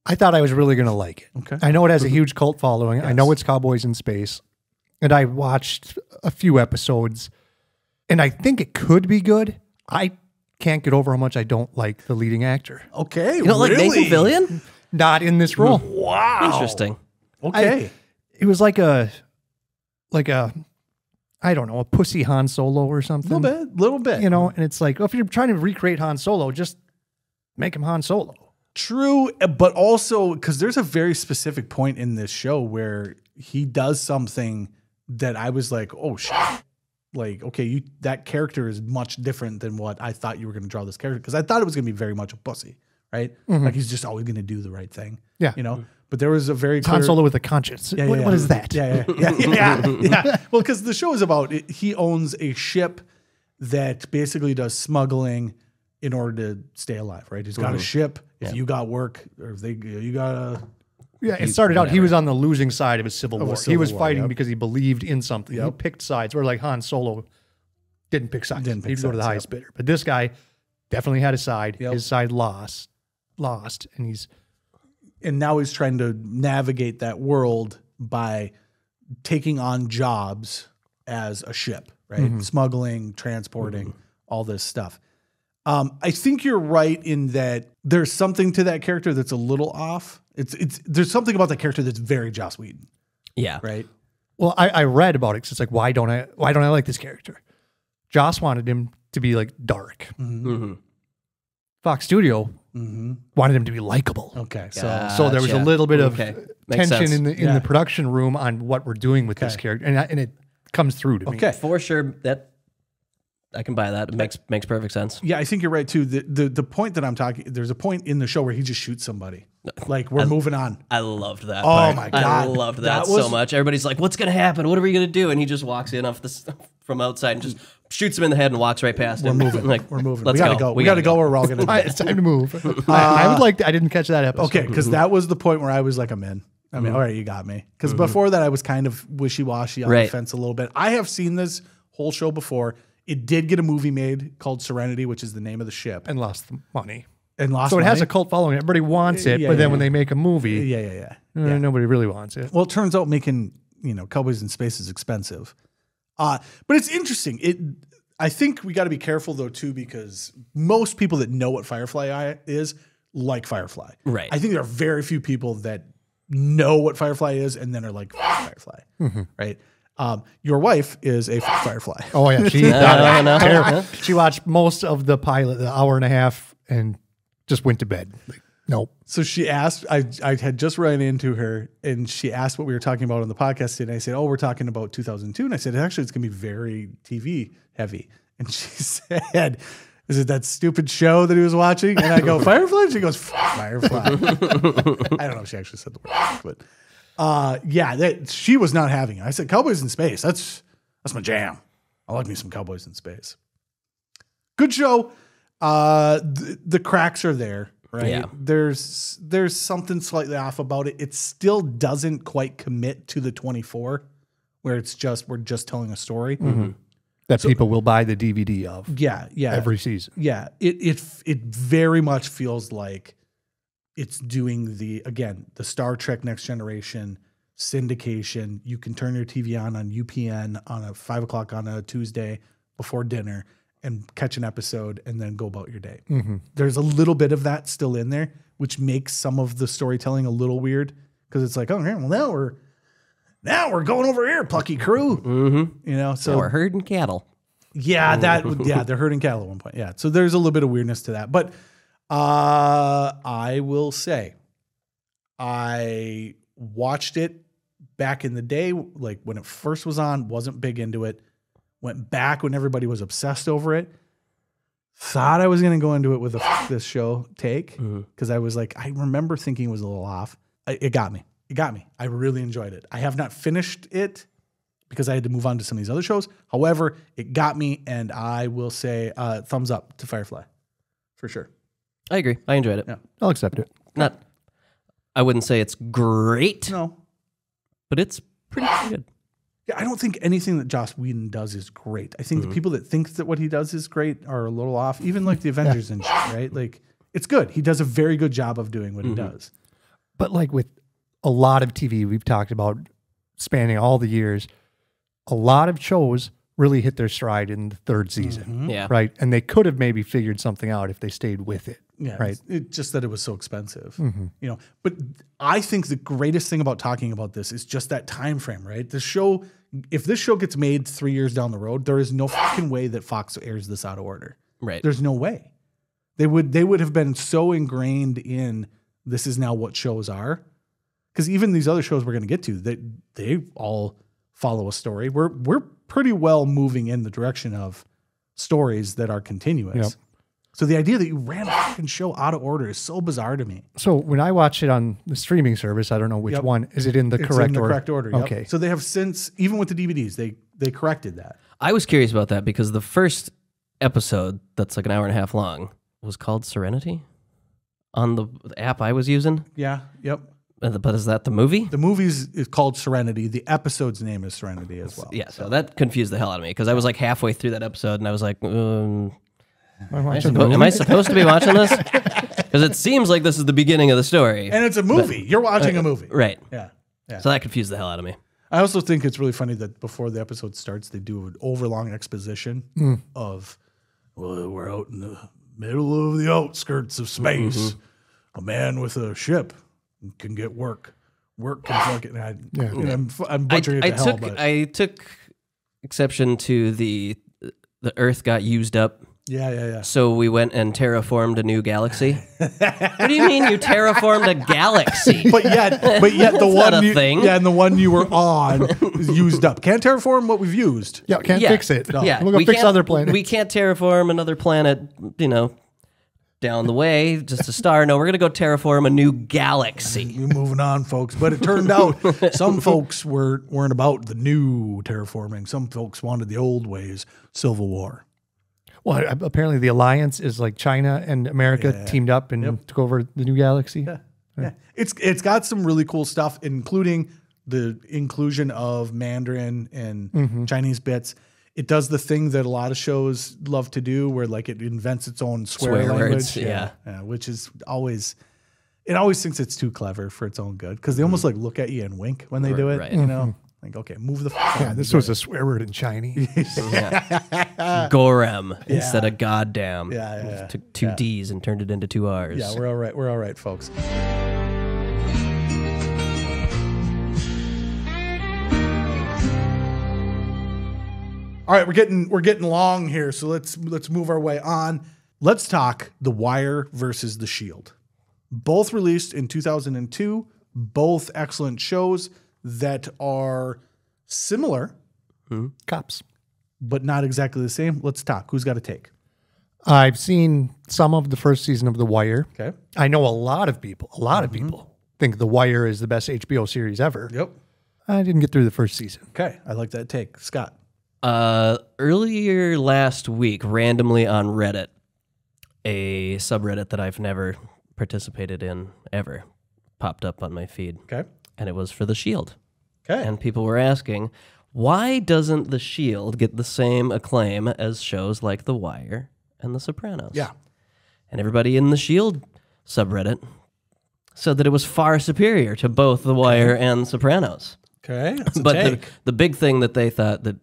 I thought I was really going to like it. Okay. I know it has a huge cult following. Yes. I know it's Cowboys in Space. And I watched a few episodes, and I think it could be good. I can't get over how much I don't like the leading actor. Okay. You don't like Nathan Fillion? Not in this role. Wow. Interesting. Okay. It was like a, I don't know, a pussy Han Solo or something. Little bit. You know, and it's like, well, if you're trying to recreate Han Solo, just make him Han Solo. True, but also because there's a very specific point in this show where he does something that I was like, oh shit. Like, okay, that character is much different than what I thought you were going to draw this character, because I thought it was going to be very much a pussy, right? Like he's just always going to do the right thing. Yeah. You know? But there was a very clear... Han Solo with a conscience. Yeah, what is that? Yeah. Well, because the show is about he owns a ship that basically does smuggling in order to stay alive, right? He's got a ship. If you got work, or if you got a... Yeah, it started out, he was on the losing side of a civil war. He was fighting war, because he believed in something. He picked sides, where like Han Solo didn't pick sides. He'd go to the highest bidder. But this guy definitely had a side. His side lost, and now he's trying to navigate that world by taking on jobs as a ship, right? Smuggling, transporting, all this stuff. I think you're right in that there's something to that character that's a little off. There's something about that character that's very Joss Whedon. Yeah. Right. Well, I read about it because it's like, why don't I like this character? Joss wanted him to be like dark. Fox Studio wanted him to be likable. Okay, so there was a little bit of tension in the production room on what we're doing with this character, and it comes through to me. Okay, for sure. That I can buy that. It makes perfect sense. Yeah, I think you're right too. The point that I'm talking, there's a point in the show where he just shoots somebody. Like we're moving on. I loved that. Oh my god, I loved that so much. Everybody's like, "What's gonna happen? What are we gonna do?" And he just walks in off this from outside and just shoots him in the head and walks right past him. We're moving. Like, we're moving. Let's go. We gotta go. Or we're all gonna. It's time to move. I didn't catch that episode. Okay, because that was the point where I was like, I'm in. I mean, all right, you got me. Because before that, I was kind of wishy-washy on the fence a little bit. I have seen this whole show before. It did get a movie made called Serenity, which is the name of the ship, and lost the money. So it has a cult following. Everybody wants it, but then when they make a movie, nobody really wants it. Well, it turns out making Cowboys in Space is expensive, but it's interesting. I think we got to be careful though too, because most people that know what Firefly is like Firefly. Right. I think there are very few people that know what Firefly is and then are like Firefly. Right. Your wife is a Firefly. Oh yeah, she watched most of the pilot, the hour and a half, and just went to bed. Like, nope. So she asked, I had just run into her and she asked what we were talking about on the podcast today. I said, we're talking about 2002. And I said, actually, it's going to be very TV heavy. And she said, is it that stupid show that he was watching? And I go, Firefly? And she goes, Firefly. I don't know if she actually said the word, but she was not having it. I said, Cowboys in Space. That's my jam. I like me some Cowboys in Space. Good show. The cracks are there, right? Yeah. There's something slightly off about it. It still doesn't quite commit to the 24, where we're just telling a story that people will buy the DVD of. Yeah, every season. Yeah, it very much feels like it's doing the Star Trek Next Generation syndication. You can turn your TV on UPN on a 5 o'clock on a Tuesday before dinner and catch an episode and then go about your day. There's a little bit of that still in there, which makes some of the storytelling a little weird because it's like, okay, well now we're going over here, plucky crew. So we're herding cattle. Yeah, they're herding cattle at one point. Yeah, so there's a little bit of weirdness to that, but I will say, I watched it back in the day, like when it first was on, wasn't big into it. Went back when everybody was obsessed over it. Thought I was going to go into it with this show take because I was like, I remember thinking it was a little off. It got me. I really enjoyed it. I have not finished it because I had to move on to some of these other shows. However, it got me, and I will say thumbs up to Firefly for sure. I agree. I enjoyed it. Yeah. I'll accept it. I wouldn't say it's great. No, but it's pretty good. Yeah, I don't think anything that Joss Whedon does is great. I think the people that think that what he does is great are a little off. Even like the Avengers and shit, right? Like it's good. He does a very good job of doing what he does. But like with a lot of TV we've talked about spanning all the years, a lot of shows really hit their stride in the third season. Yeah. Right. And they could have maybe figured something out if they stayed with it. Yeah. Right. It's just that it was so expensive. But I think the greatest thing about talking about this is just that time frame, right? The show, if this show gets made 3 years down the road, there is no fucking way that Fox airs this out of order. Right. There's no way. They would have been so ingrained in this is now what shows are. Because even these other shows we're going to get to, they all follow a story. We're pretty well moving in the direction of stories that are continuous. Yep. So the idea that you ran a fucking show out of order is so bizarre to me. So when I watch it on the streaming service, I don't know which one, is it in the correct order? Correct order. Yep. Okay. So they have since, even with the DVDs, they corrected that. I was curious about that because the first episode that's like an hour and a half long was called Serenity on the app I was using. Yeah. Yep. But is that the movie? The movie is called Serenity. The episode's name is Serenity as well. Yeah. So that confused the hell out of me because I was like halfway through that episode and I was like, am I supposed to be watching this? Because it seems like this is the beginning of the story. And it's a movie. You're watching a movie. Right. Yeah. So that confused the hell out of me. I also think it's really funny that before the episode starts, they do an overlong exposition of, well, we're out in the middle of the outskirts of space. A man with a ship can get work. Work can fucking. I'm butchering it to hell. But I took exception to the Earth got used up Yeah. So we went and terraformed a new galaxy. What do you mean you terraformed a galaxy? But yet the not one a thing. and the one you were on is used up. Can't terraform what we've used. Yeah, can't fix it. No. Yeah, We'll go fix other planets. We can't terraform another planet, down the way, just a star. No, we're going to go terraform a new galaxy. We're moving on, folks. But it turned out some folks weren't about the new terraforming. Some folks wanted the old ways. Civil War. Well, apparently the alliance is like China and America teamed up and took over the new galaxy. Yeah. It's got some really cool stuff, including the inclusion of Mandarin and Chinese bits. It does the thing that a lot of shows love to do, where like it invents its own swear language, words, yeah, which is always thinks it's too clever for its own good, because they almost like look at you and wink when they do it. Right. You know, like, okay, move the. Yeah, this was a swear word in Chinese. Gorem instead of goddamn. Yeah. Took two D's and turned it into two R's. Yeah, we're all right. We're all right, folks. All right, we're getting long here, so let's move our way on. Let's talk The Wire versus The Shield. Both released in 2002, both excellent shows that are similar, Cops. but not exactly the same. Let's talk. Who's got a take? I've seen some of the first season of The Wire. Okay. I know a lot of people think The Wire is the best HBO series ever. Yep. I didn't get through the first season. Okay, I like that take. Scott. Earlier last week, randomly on Reddit, a subreddit that I've never participated in ever popped up on my feed. Okay. And it was for The Shield. Okay. And people were asking, why doesn't The Shield get the same acclaim as shows like The Wire and The Sopranos? Yeah. And everybody in The Shield subreddit said that it was far superior to both The Wire and Sopranos. Okay. That's a But take. the big thing that they thought that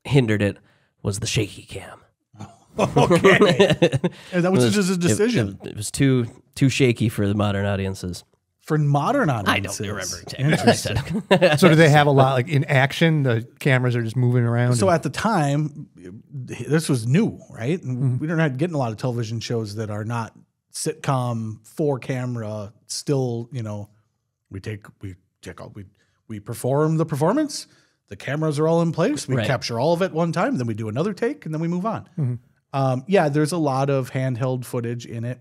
hindered it was the shaky cam. Okay. And that was just a decision. It was too shaky for the modern audiences. For modern I audiences. don't remember exactly what I said. So do they have a lot, like in action, the cameras are just moving around? So at the time, this was new, right? And we don't have getting a lot of television shows that are not sitcom, 4-camera, still, we perform the performance. The cameras are all in place. We capture all of it one time, then we do another take, and then we move on. There's a lot of handheld footage in it.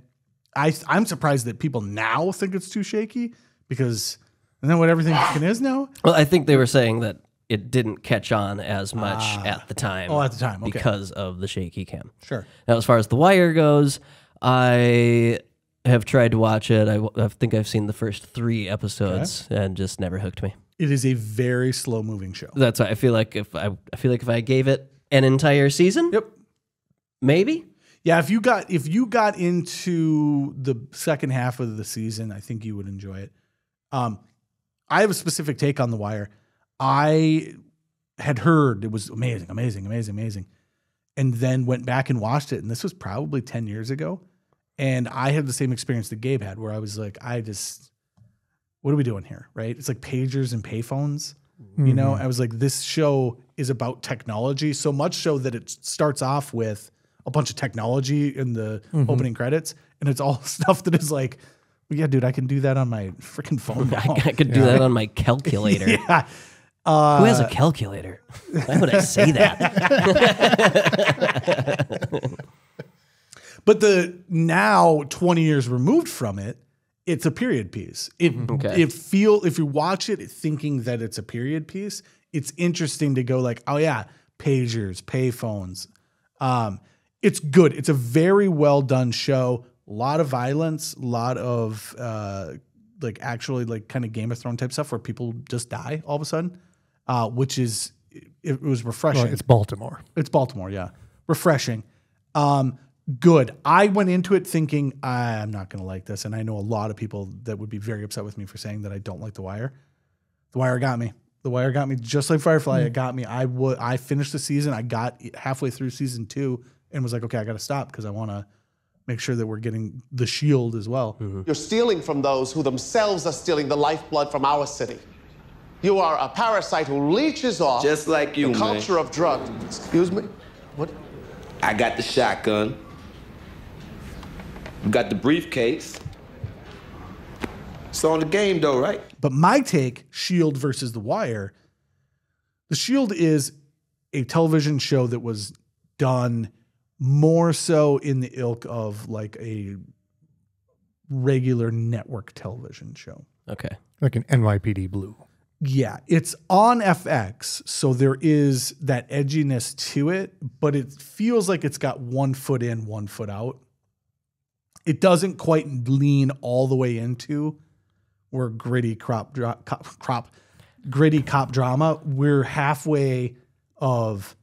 I'm surprised that people now think it's too shaky, because isn't that what everything fucking is now? Well, I think they were saying that it didn't catch on as much at the time. Oh, at the time, okay. Because of the shaky cam. Sure. Now, as far as The Wire goes, I have tried to watch it. I think I've seen the first 3 episodes and just never hooked me. It is a very slow-moving show. That's why I feel like if I gave it an entire season, maybe. Yeah, if you got into the second half of the season, I think you would enjoy it. I have a specific take on The Wire. I had heard it was amazing, and then went back and watched it, and this was probably 10 years ago, and I had the same experience that Gabe had, where I was like, what are we doing here, right? It's like pagers and payphones, you know? I was like, this show is about technology, so much so that it starts off with a bunch of technology in the opening credits, and it's all stuff that is like, yeah, dude, I can do that on my freaking phone now. I could do that on my calculator. Yeah. Who has a calculator? Why would I say that? But now 20 years removed from it, it's a period piece. If you watch it thinking that it's a period piece, it's interesting to go like, oh yeah, pagers, payphones. It's good. It's a very well done show. A lot of violence, a lot of actually kind of Game of Thrones type stuff where people just die all of a sudden, which is it was refreshing. Well, it's Baltimore. It's Baltimore, yeah, refreshing. Good. I went into it thinking I'm not going to like this, and I know a lot of people that would be very upset with me for saying that I don't like The Wire. The Wire got me. The Wire got me just like Firefly. It got me. I finished the season. I got halfway through season 2 and was like, okay, I got to stop because I want to make sure that we're getting the Shield as well. You're stealing from those who themselves are stealing the lifeblood from our city. You are a parasite who leeches off just like you, the culture of drugs. Excuse me? What? I got the shotgun. We got the briefcase. It's on the game, though, right? But my take, Shield versus The Wire. The Shield is a television show that was done more so in the ilk of like a regular network television show. Okay. Like an NYPD Blue. Yeah, it's on FX, so there is that edginess to it, but it feels like it's got 1 foot in, 1 foot out. It doesn't quite lean all the way into where gritty gritty cop drama. We're halfway of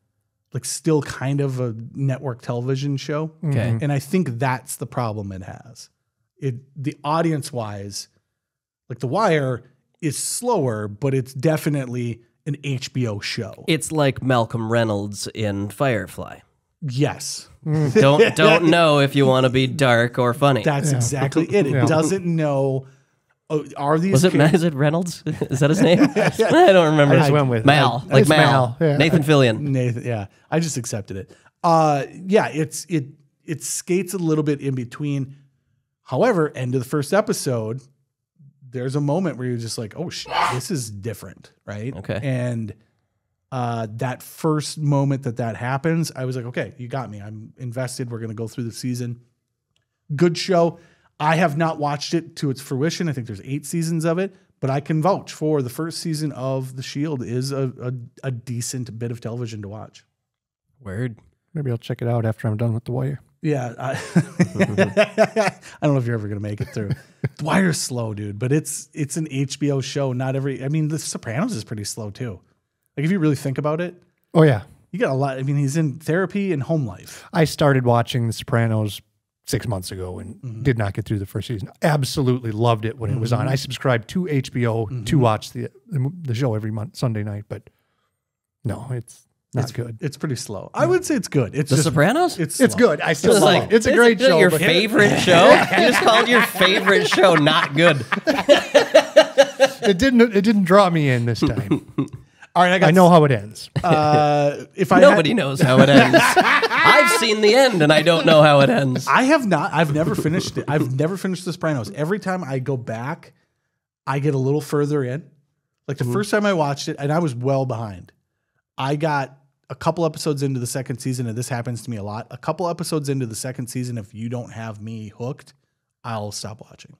like still kind of a network television show. Okay. And I think that's the problem it has. The audience wise, like The Wire is slower, but it's definitely an HBO show. It's like Malcolm Reynolds in Firefly. Yes. Don't know if you want to be dark or funny. That's exactly it. It doesn't know. Are these? Is it Reynolds? Is that his name? I don't remember. I just went with Mal, it. like It's Mal. Mal, yeah. Nathan Fillion. Nathan, yeah. I just accepted it. It skates a little bit in between. However, end of the first episode, there's a moment where you're just like, oh shit, this is different, right? Okay. And that first moment that happens, I was like, okay, you got me. I'm invested. We're going to go through the season. Good show. I have not watched it to its fruition. I think there's 8 seasons of it, but I can vouch for the first season of The Shield is a decent bit of television to watch. Word. Maybe I'll check it out after I'm done with The Wire. Yeah. I don't know if you're ever going to make it through. The Wire's slow, dude, but it's an HBO show. The Sopranos is pretty slow too. Like if you really think about it. Oh, yeah. You got a lot. I mean, he's in therapy and home life. I started watching The Sopranos 6 months ago and did not get through the first season. Absolutely loved it when it was on. I subscribed to HBO to watch the show every Sunday night, but no, it's not good. It's pretty slow. I would say it's good. It's The Sopranos? It's good. I still love it. It's a Is great it show. Your but- favorite show? You just called your favorite show not good. It didn't draw me in this time. All right, I know how it ends. Nobody knows how it ends. I've seen the end and I don't know how it ends. I have not. I've never finished it. I've never finished The Sopranos. Every time I go back, I get a little further in. Like the first time I watched it, and I was well behind. I got a couple episodes into the second season, and this happens to me a lot. A couple episodes into the second season, if you don't have me hooked, I'll stop watching.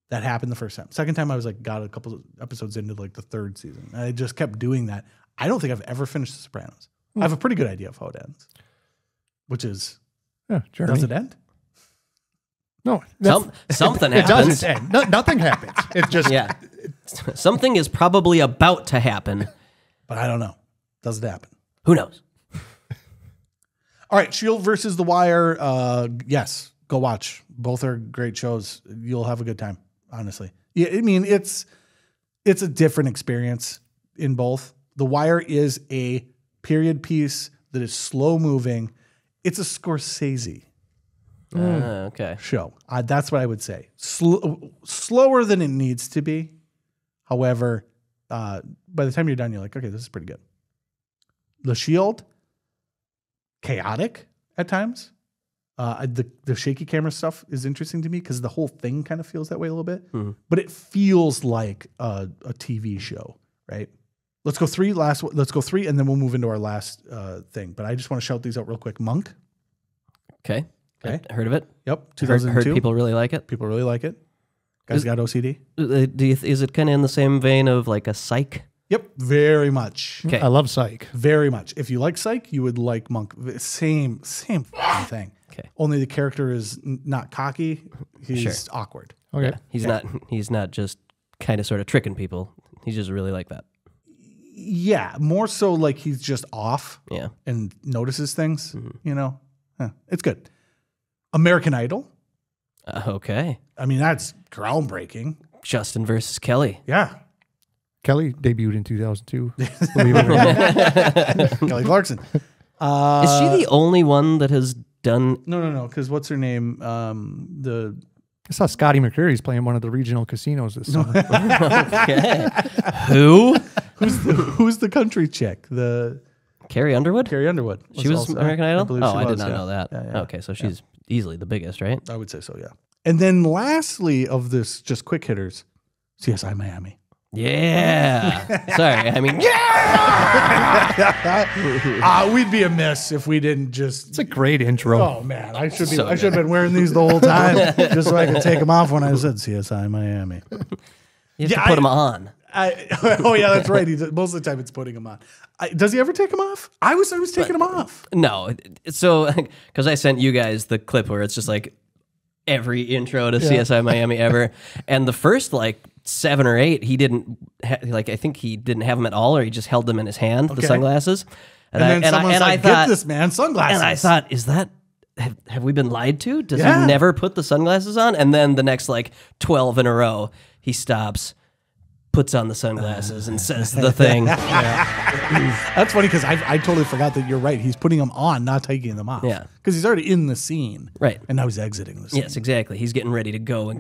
That happened the first time. Second time, I was like, got a couple of episodes into like the third season. And I just kept doing that. I don't think I've ever finished The Sopranos. I have a pretty good idea of how it ends, which is, does it end? No. Something It happens. doesn't end. Nothing happens. It's just... Yeah. Something is probably about to happen. But I don't know. Does it happen? Who knows? All right, Shield versus The Wire. Yes, go watch. Both are great shows. You'll have a good time, honestly. Yeah, I mean, it's a different experience in both. The Wire is a period piece that is slow moving. It's a Scorsese Okay. show. That's what I would say. Slower than it needs to be. However, by the time you're done, you're like, okay, this is pretty good. The Shield, chaotic at times. The shaky camera stuff is interesting to me because the whole thing kind of feels that way a little bit. But it feels like a TV show, right? Let's go 3, and then we'll move into our last thing. But I just want to shout these out real quick. Monk. Okay. I heard of it. Yep. 2002. Heard people really like it. People really like it. Guys got OCD. Is it kind of in the same vein of like a Psych? Yep. Very much. Okay. I love Psych. Very much. If you like Psych, you would like Monk. Same fucking thing. Okay. Only the character is not cocky. He's awkward. Okay. Yeah. He's not just kind of sort of tricking people. He's just really like that. Yeah. More so like he's just off. Yeah. And notices things, you know. It's good. American Idol. Okay. I mean, that's groundbreaking. Justin versus Kelly. Yeah. Kelly debuted in 2002. Believe it or not. Kelly Clarkson. Is she the only one that has done? No. Because what's her name? I saw Scotty McCreery's playing one of the regional casinos this summer. Okay. Who? Who's the country chick? Carrie Underwood? Carrie Underwood. She was also, American Idol? believe Oh, she I did was, not yeah. know that. Yeah. Okay, so she's easily the biggest, right? I would say so, yeah. And then lastly of this, just quick hitters, CSI Miami. Yeah. Sorry, I mean, we'd be amiss if we didn't just. It's a great intro. Oh man, I should have been wearing these the whole time just so I could take them off when I said CSI Miami. You have to put them on. Oh yeah, that's right. Most of the time it's putting them on. Does he ever take them off? I was taking them off. No, so because I sent you guys the clip where it's just like every intro to CSI Miami ever, and the first like 7 or 8, he didn't I think he didn't have them at all, or he just held them in his hand, the sunglasses. And then someone's like, "Get this man sunglasses." And I thought, is that? Have we been lied to? Does he never put the sunglasses on? And then the next like 12 in a row, he stops, puts on the sunglasses, and says the thing. That's funny because I totally forgot that you're right. He's putting them on, not taking them off. Yeah. Because he's already in the scene. Right. And now he's exiting the scene. Yes, exactly. He's getting ready to go and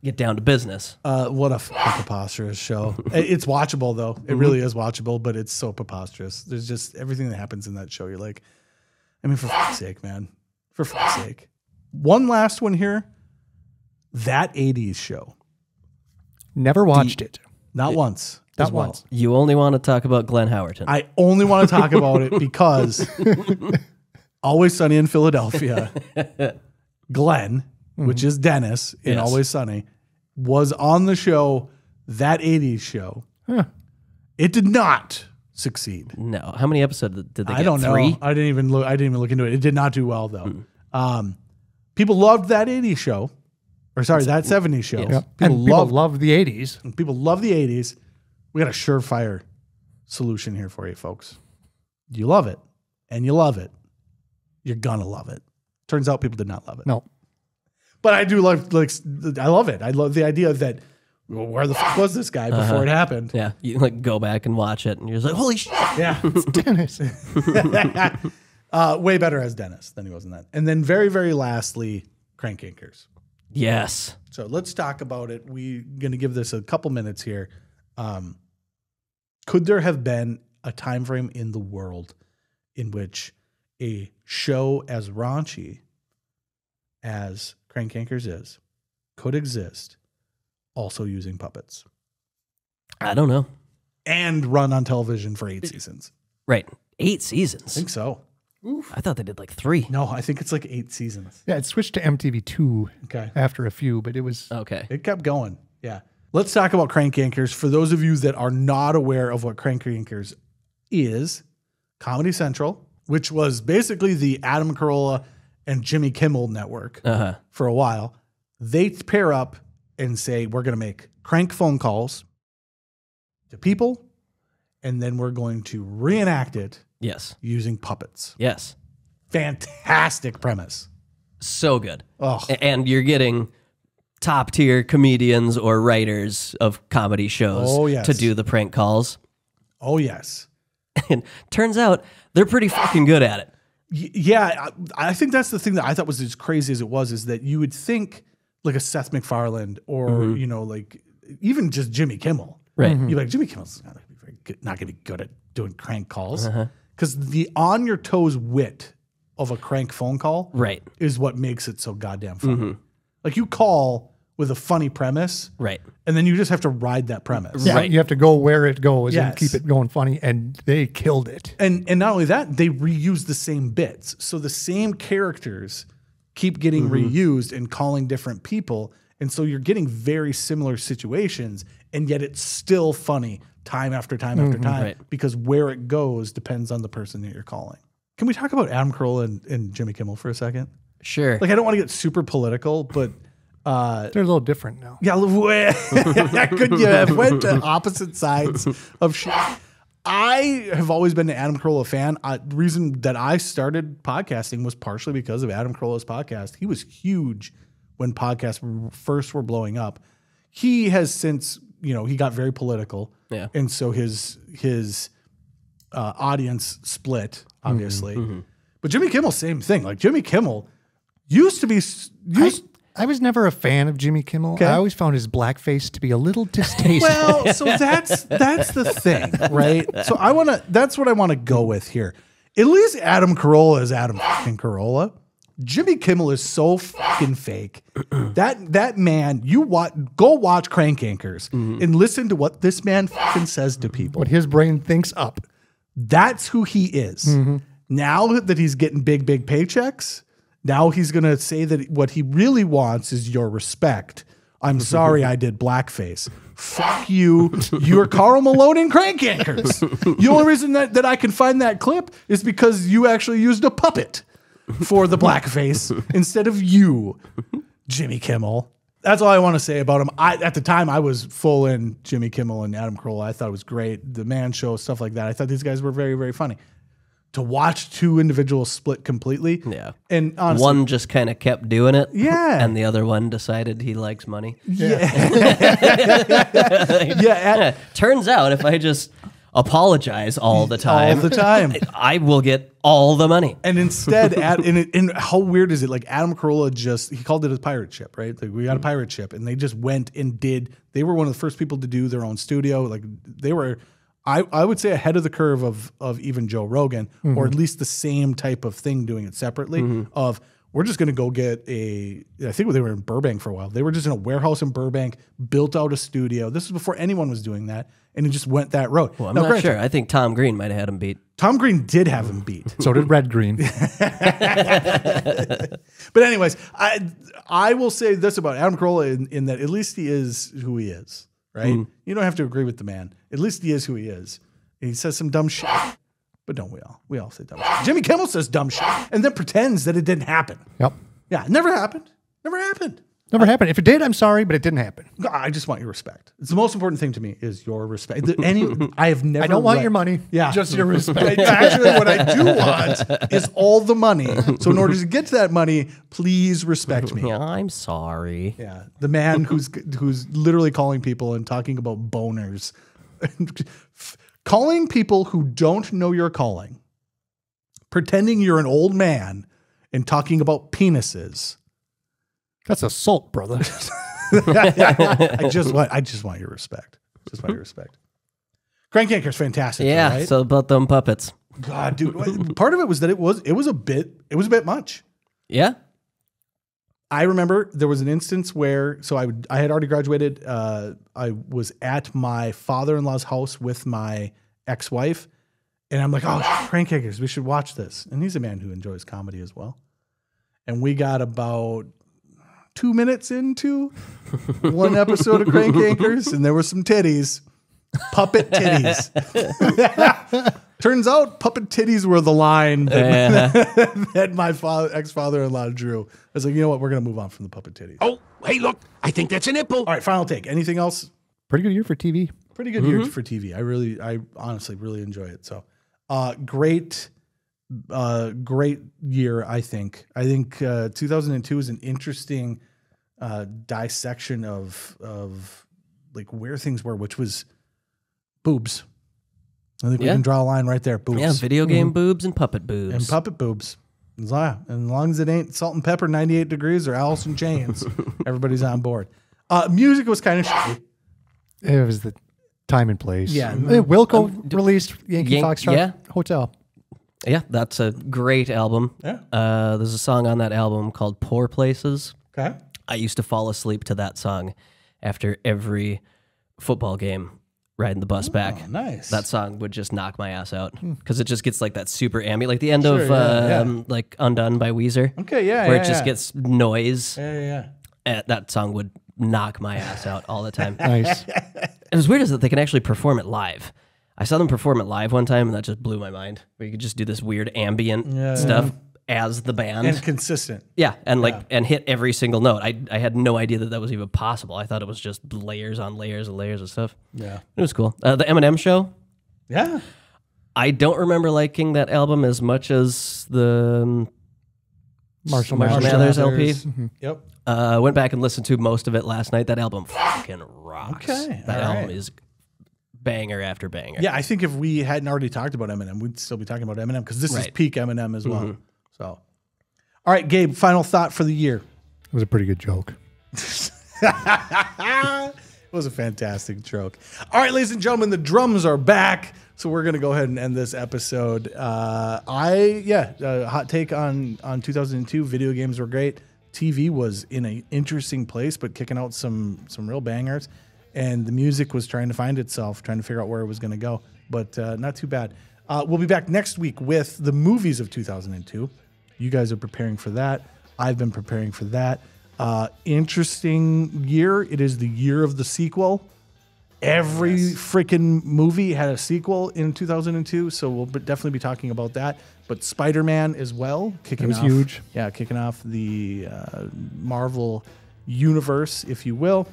get down to business. What a preposterous show. It's watchable, though. It really is watchable, but it's so preposterous. There's just everything that happens in that show. You're like, I mean, for fuck's sake, man. For fuck's sake. One last one here. That 80s show. Never watched it. Not once. Not once. You only want to talk about Glenn Howerton. I only want to talk about it because Always Sunny in Philadelphia, Glenn, which is Dennis in Always Sunny, was on the show, That 80s Show. Huh. It did not succeed. No. How many episodes did they get? I don't 3? know. I didn't even look into it. It did not do well though. People loved That 80s Show. Or sorry, That 70s Show. Yep. People love the 80s. And people love the 80s. We got a surefire solution here for you, folks. You love it, and you love it. You're gonna love it. Turns out people did not love it. No. But I do love, I love it. I love the idea that, well, where the fuck was this guy before it happened? Yeah, you like go back and watch it, and you're just like, holy shit. Yeah. It's Dennis. Way better as Dennis than he was in that. And then very, very lastly, Crank Yankers. Yes. So let's talk about it. We're going to give this a couple minutes here. Could there have been a time frame in the world in which a show as raunchy as Crank Yankers is could exist, also using puppets? I don't know. And run on television for 8 seasons. Right. 8 seasons? I think so. Oof. I thought they did like 3. No, I think it's like 8 seasons. Yeah, it switched to MTV2 after a few, but it was... Okay. It kept going. Yeah. Let's talk about Crank Yankers. For those of you that are not aware of what Crank Yankers is, Comedy Central, which was basically the Adam Carolla and Jimmy Kimmel network for a while, they pair up and say, we're going to make crank phone calls to people, and then we're going to reenact it using puppets. Yes. Fantastic premise. So good. Oh. And you're getting top tier comedians or writers of comedy shows to do the prank calls. Oh, yes. And turns out they're pretty fucking good at it. Yeah, I think that's the thing that I thought was as crazy as it was, is that you would think like a Seth MacFarlane or, you know, like even just Jimmy Kimmel. Right. You're like, Jimmy Kimmel's not going to be good at doing crank calls. Because the on your toes wit of a crank phone call is what makes it so goddamn funny. Like you call with a funny premise. Right. And then you just have to ride that premise. Yeah, Right. you have to go where it goes and keep it going funny, and they killed it. And not only that, they reuse the same bits. So the same characters keep getting reused and calling different people. And so you're getting very similar situations, and yet it's still funny time after time after time because where it goes depends on the person that you're calling. Can we talk about Adam Carolla and Jimmy Kimmel for a second? Sure. Like, I don't want to get super political, but... they're a little different now. Yeah, could you have went to opposite sides of shit? I have always been an Adam Carolla fan. The reason that I started podcasting was partially because of Adam Carolla's podcast. He was huge when podcasts first were blowing up. He has since, you know, he got very political. Yeah. And so his audience split, obviously. But Jimmy Kimmel, same thing. Like Jimmy Kimmel used to be... I was never a fan of Jimmy Kimmel. Okay. I always found his blackface to be a little distasteful. Well, so that's the thing, right? So that's what I want to go with here. At least Adam Carolla is Adam fucking Carolla. Jimmy Kimmel is so fucking fake. That man, go watch Crank Yankers and listen to what this man fucking says to people. What his brain thinks up. That's who he is. Now that he's getting big paychecks, now he's going to say that what he really wants is your respect. I'm sorry I did blackface. Fuck you. You're Carl Malone in Crank Yankers. The only reason that I can find that clip is because you actually used a puppet for the blackface instead of you, Jimmy Kimmel. That's all I want to say about him. At the time, I was full in Jimmy Kimmel and Adam Carolla. I thought it was great. The Man Show, stuff like that. I thought these guys were very, very funny. To watch two individuals split completely. Yeah. And honestly, one just kind of kept doing it. Yeah. And the other one decided he likes money. Yeah. Turns out if I just apologize all the time, I will get all the money. And instead, and how weird is it? Like Adam Carolla he called it a pirate ship, right? Like we got a pirate ship, and they just went and they were one of the first people to do their own studio. Like they were, I would say, ahead of the curve of even Joe Rogan, or at least the same type of thing, doing it separately. Of we're just going to go get I think they were in Burbank for a while. They were just in a warehouse in Burbank, built out a studio. This was before anyone was doing that, and it just went that road. Well, I'm not sure. I think Tom Green might have had him beat. Tom Green did have him beat. So did Red Green. But anyways, I will say this about Adam Carolla in that at least he is who he is, right? You don't have to agree with the man. At least he is who he is. And he says some dumb shit. But don't we all? We all say dumb shit. Jimmy Kimmel says dumb shit and then pretends that it didn't happen. Yep. Yeah, it never happened. Never happened. Never happened. If it did, I'm sorry, but it didn't happen. I just want your respect. It's the most important thing to me is your respect. I have never. I don't want your money. Yeah, just your respect. Actually, what I do want is all the money. So in order to get to that money, please respect me. Yeah, I'm sorry. Yeah, the man who's literally calling people and talking about boners, calling people who don't know you're calling, pretending you're an old man, and talking about penises. That's assault, brother. I just want your respect. Just want your respect. Crank Yankers, fantastic. Yeah. Right? So about them puppets. God, dude. Part of it was that it was a bit much. Yeah. I remember there was an instance where I had already graduated. I was at my father-in-law's house with my ex-wife, and I'm like, "Oh, Crank Yankers, we should watch this." And he's a man who enjoys comedy as well. And we got about 2 minutes into one episode of Crank Yankers, and there were some titties, puppet titties. Turns out puppet titties were the line that my ex-father-in-law drew. I was like, you know what? We're going to move on from the puppet titties. Oh, hey, look, I think that's a nipple. All right, final take. Anything else? Pretty good year for TV. Pretty good year for TV. I honestly really enjoy it. So, great year, I think. I think 2002 is an interesting dissection of like where things were, which was boobs. I think we can draw a line right there. Boobs. Yeah, video game boobs and puppet boobs. And puppet boobs. And as long as it ain't Salt and Pepper 98 Degrees or Alice in Chains, everybody's on board. Music was kind of shitty. It was the time and place. Yeah. Wilco released Yankee Foxtrot Hotel. Yeah, that's a great album. Yeah. There's a song on that album called Poor Places. Okay. I used to fall asleep to that song after every football game riding the bus back. Nice. That song would just knock my ass out because it just gets like that super ambient, like the end of like Undone by Weezer. Okay, yeah, where it just gets noise. Yeah. That song would knock my ass out all the time. Nice. It was weird is that they can actually perform it live. I saw them perform it live one time, and that just blew my mind. Where you could just do this weird ambient stuff as the band, and consistent. Yeah, and and hit every single note. I had no idea that was even possible. I thought it was just layers on layers and layers of stuff. Yeah, it was cool. The Eminem Show. Yeah, I don't remember liking that album as much as the Marshall Mathers LP. Mm-hmm. Yep. Went back and listened to most of it last night. That album fucking rocks. Okay, that album is banger after banger. Yeah, I think if we hadn't already talked about Eminem, we'd still be talking about Eminem because this is peak Eminem as well. So, all right, Gabe, final thought for the year. It was a pretty good joke. It was a fantastic joke. All right, ladies and gentlemen, the drums are back. So we're going to go ahead and end this episode. Hot take on 2002. Video games were great. TV was in an interesting place, but kicking out some real bangers. And the music was trying to find itself, trying to figure out where it was going to go. But not too bad. We'll be back next week with the movies of 2002. You guys are preparing for that. I've been preparing for that. Interesting year. It is the year of the sequel. Every freaking movie had a sequel in 2002, so we'll definitely be talking about that. But Spider-Man as well, kicking off. Huge. Yeah, kicking off the Marvel universe, if you will.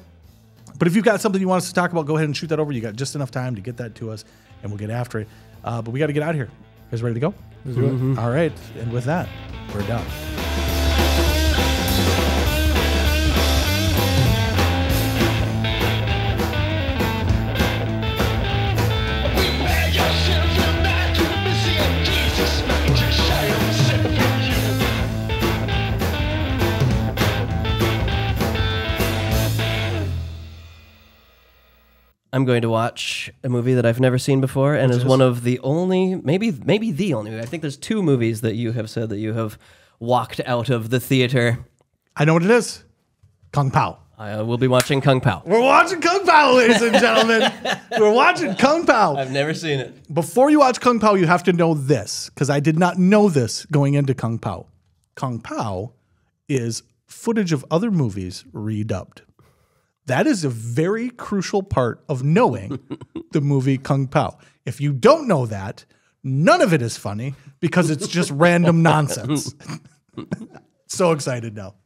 But if you've got something you want us to talk about, go ahead and shoot that over. You got just enough time to get that to us, and we'll get after it. But we got to get out of here. You guys ready to go? Let's do it. All right, and with that, we're done. I'm going to watch a movie that I've never seen before, and is one of the only, maybe the only. I think there's 2 movies that you have said that you have walked out of the theater. I know what it is. Kung Pao. I will be watching Kung Pao. We're watching Kung Pao, ladies and gentlemen. We're watching Kung Pao. I've never seen it. Before you watch Kung Pao, you have to know this, because I did not know this going into Kung Pao. Kung Pao is footage of other movies redubbed. That is a very crucial part of knowing the movie Kung Pao. If you don't know that, none of it is funny because it's just random nonsense. So excited now.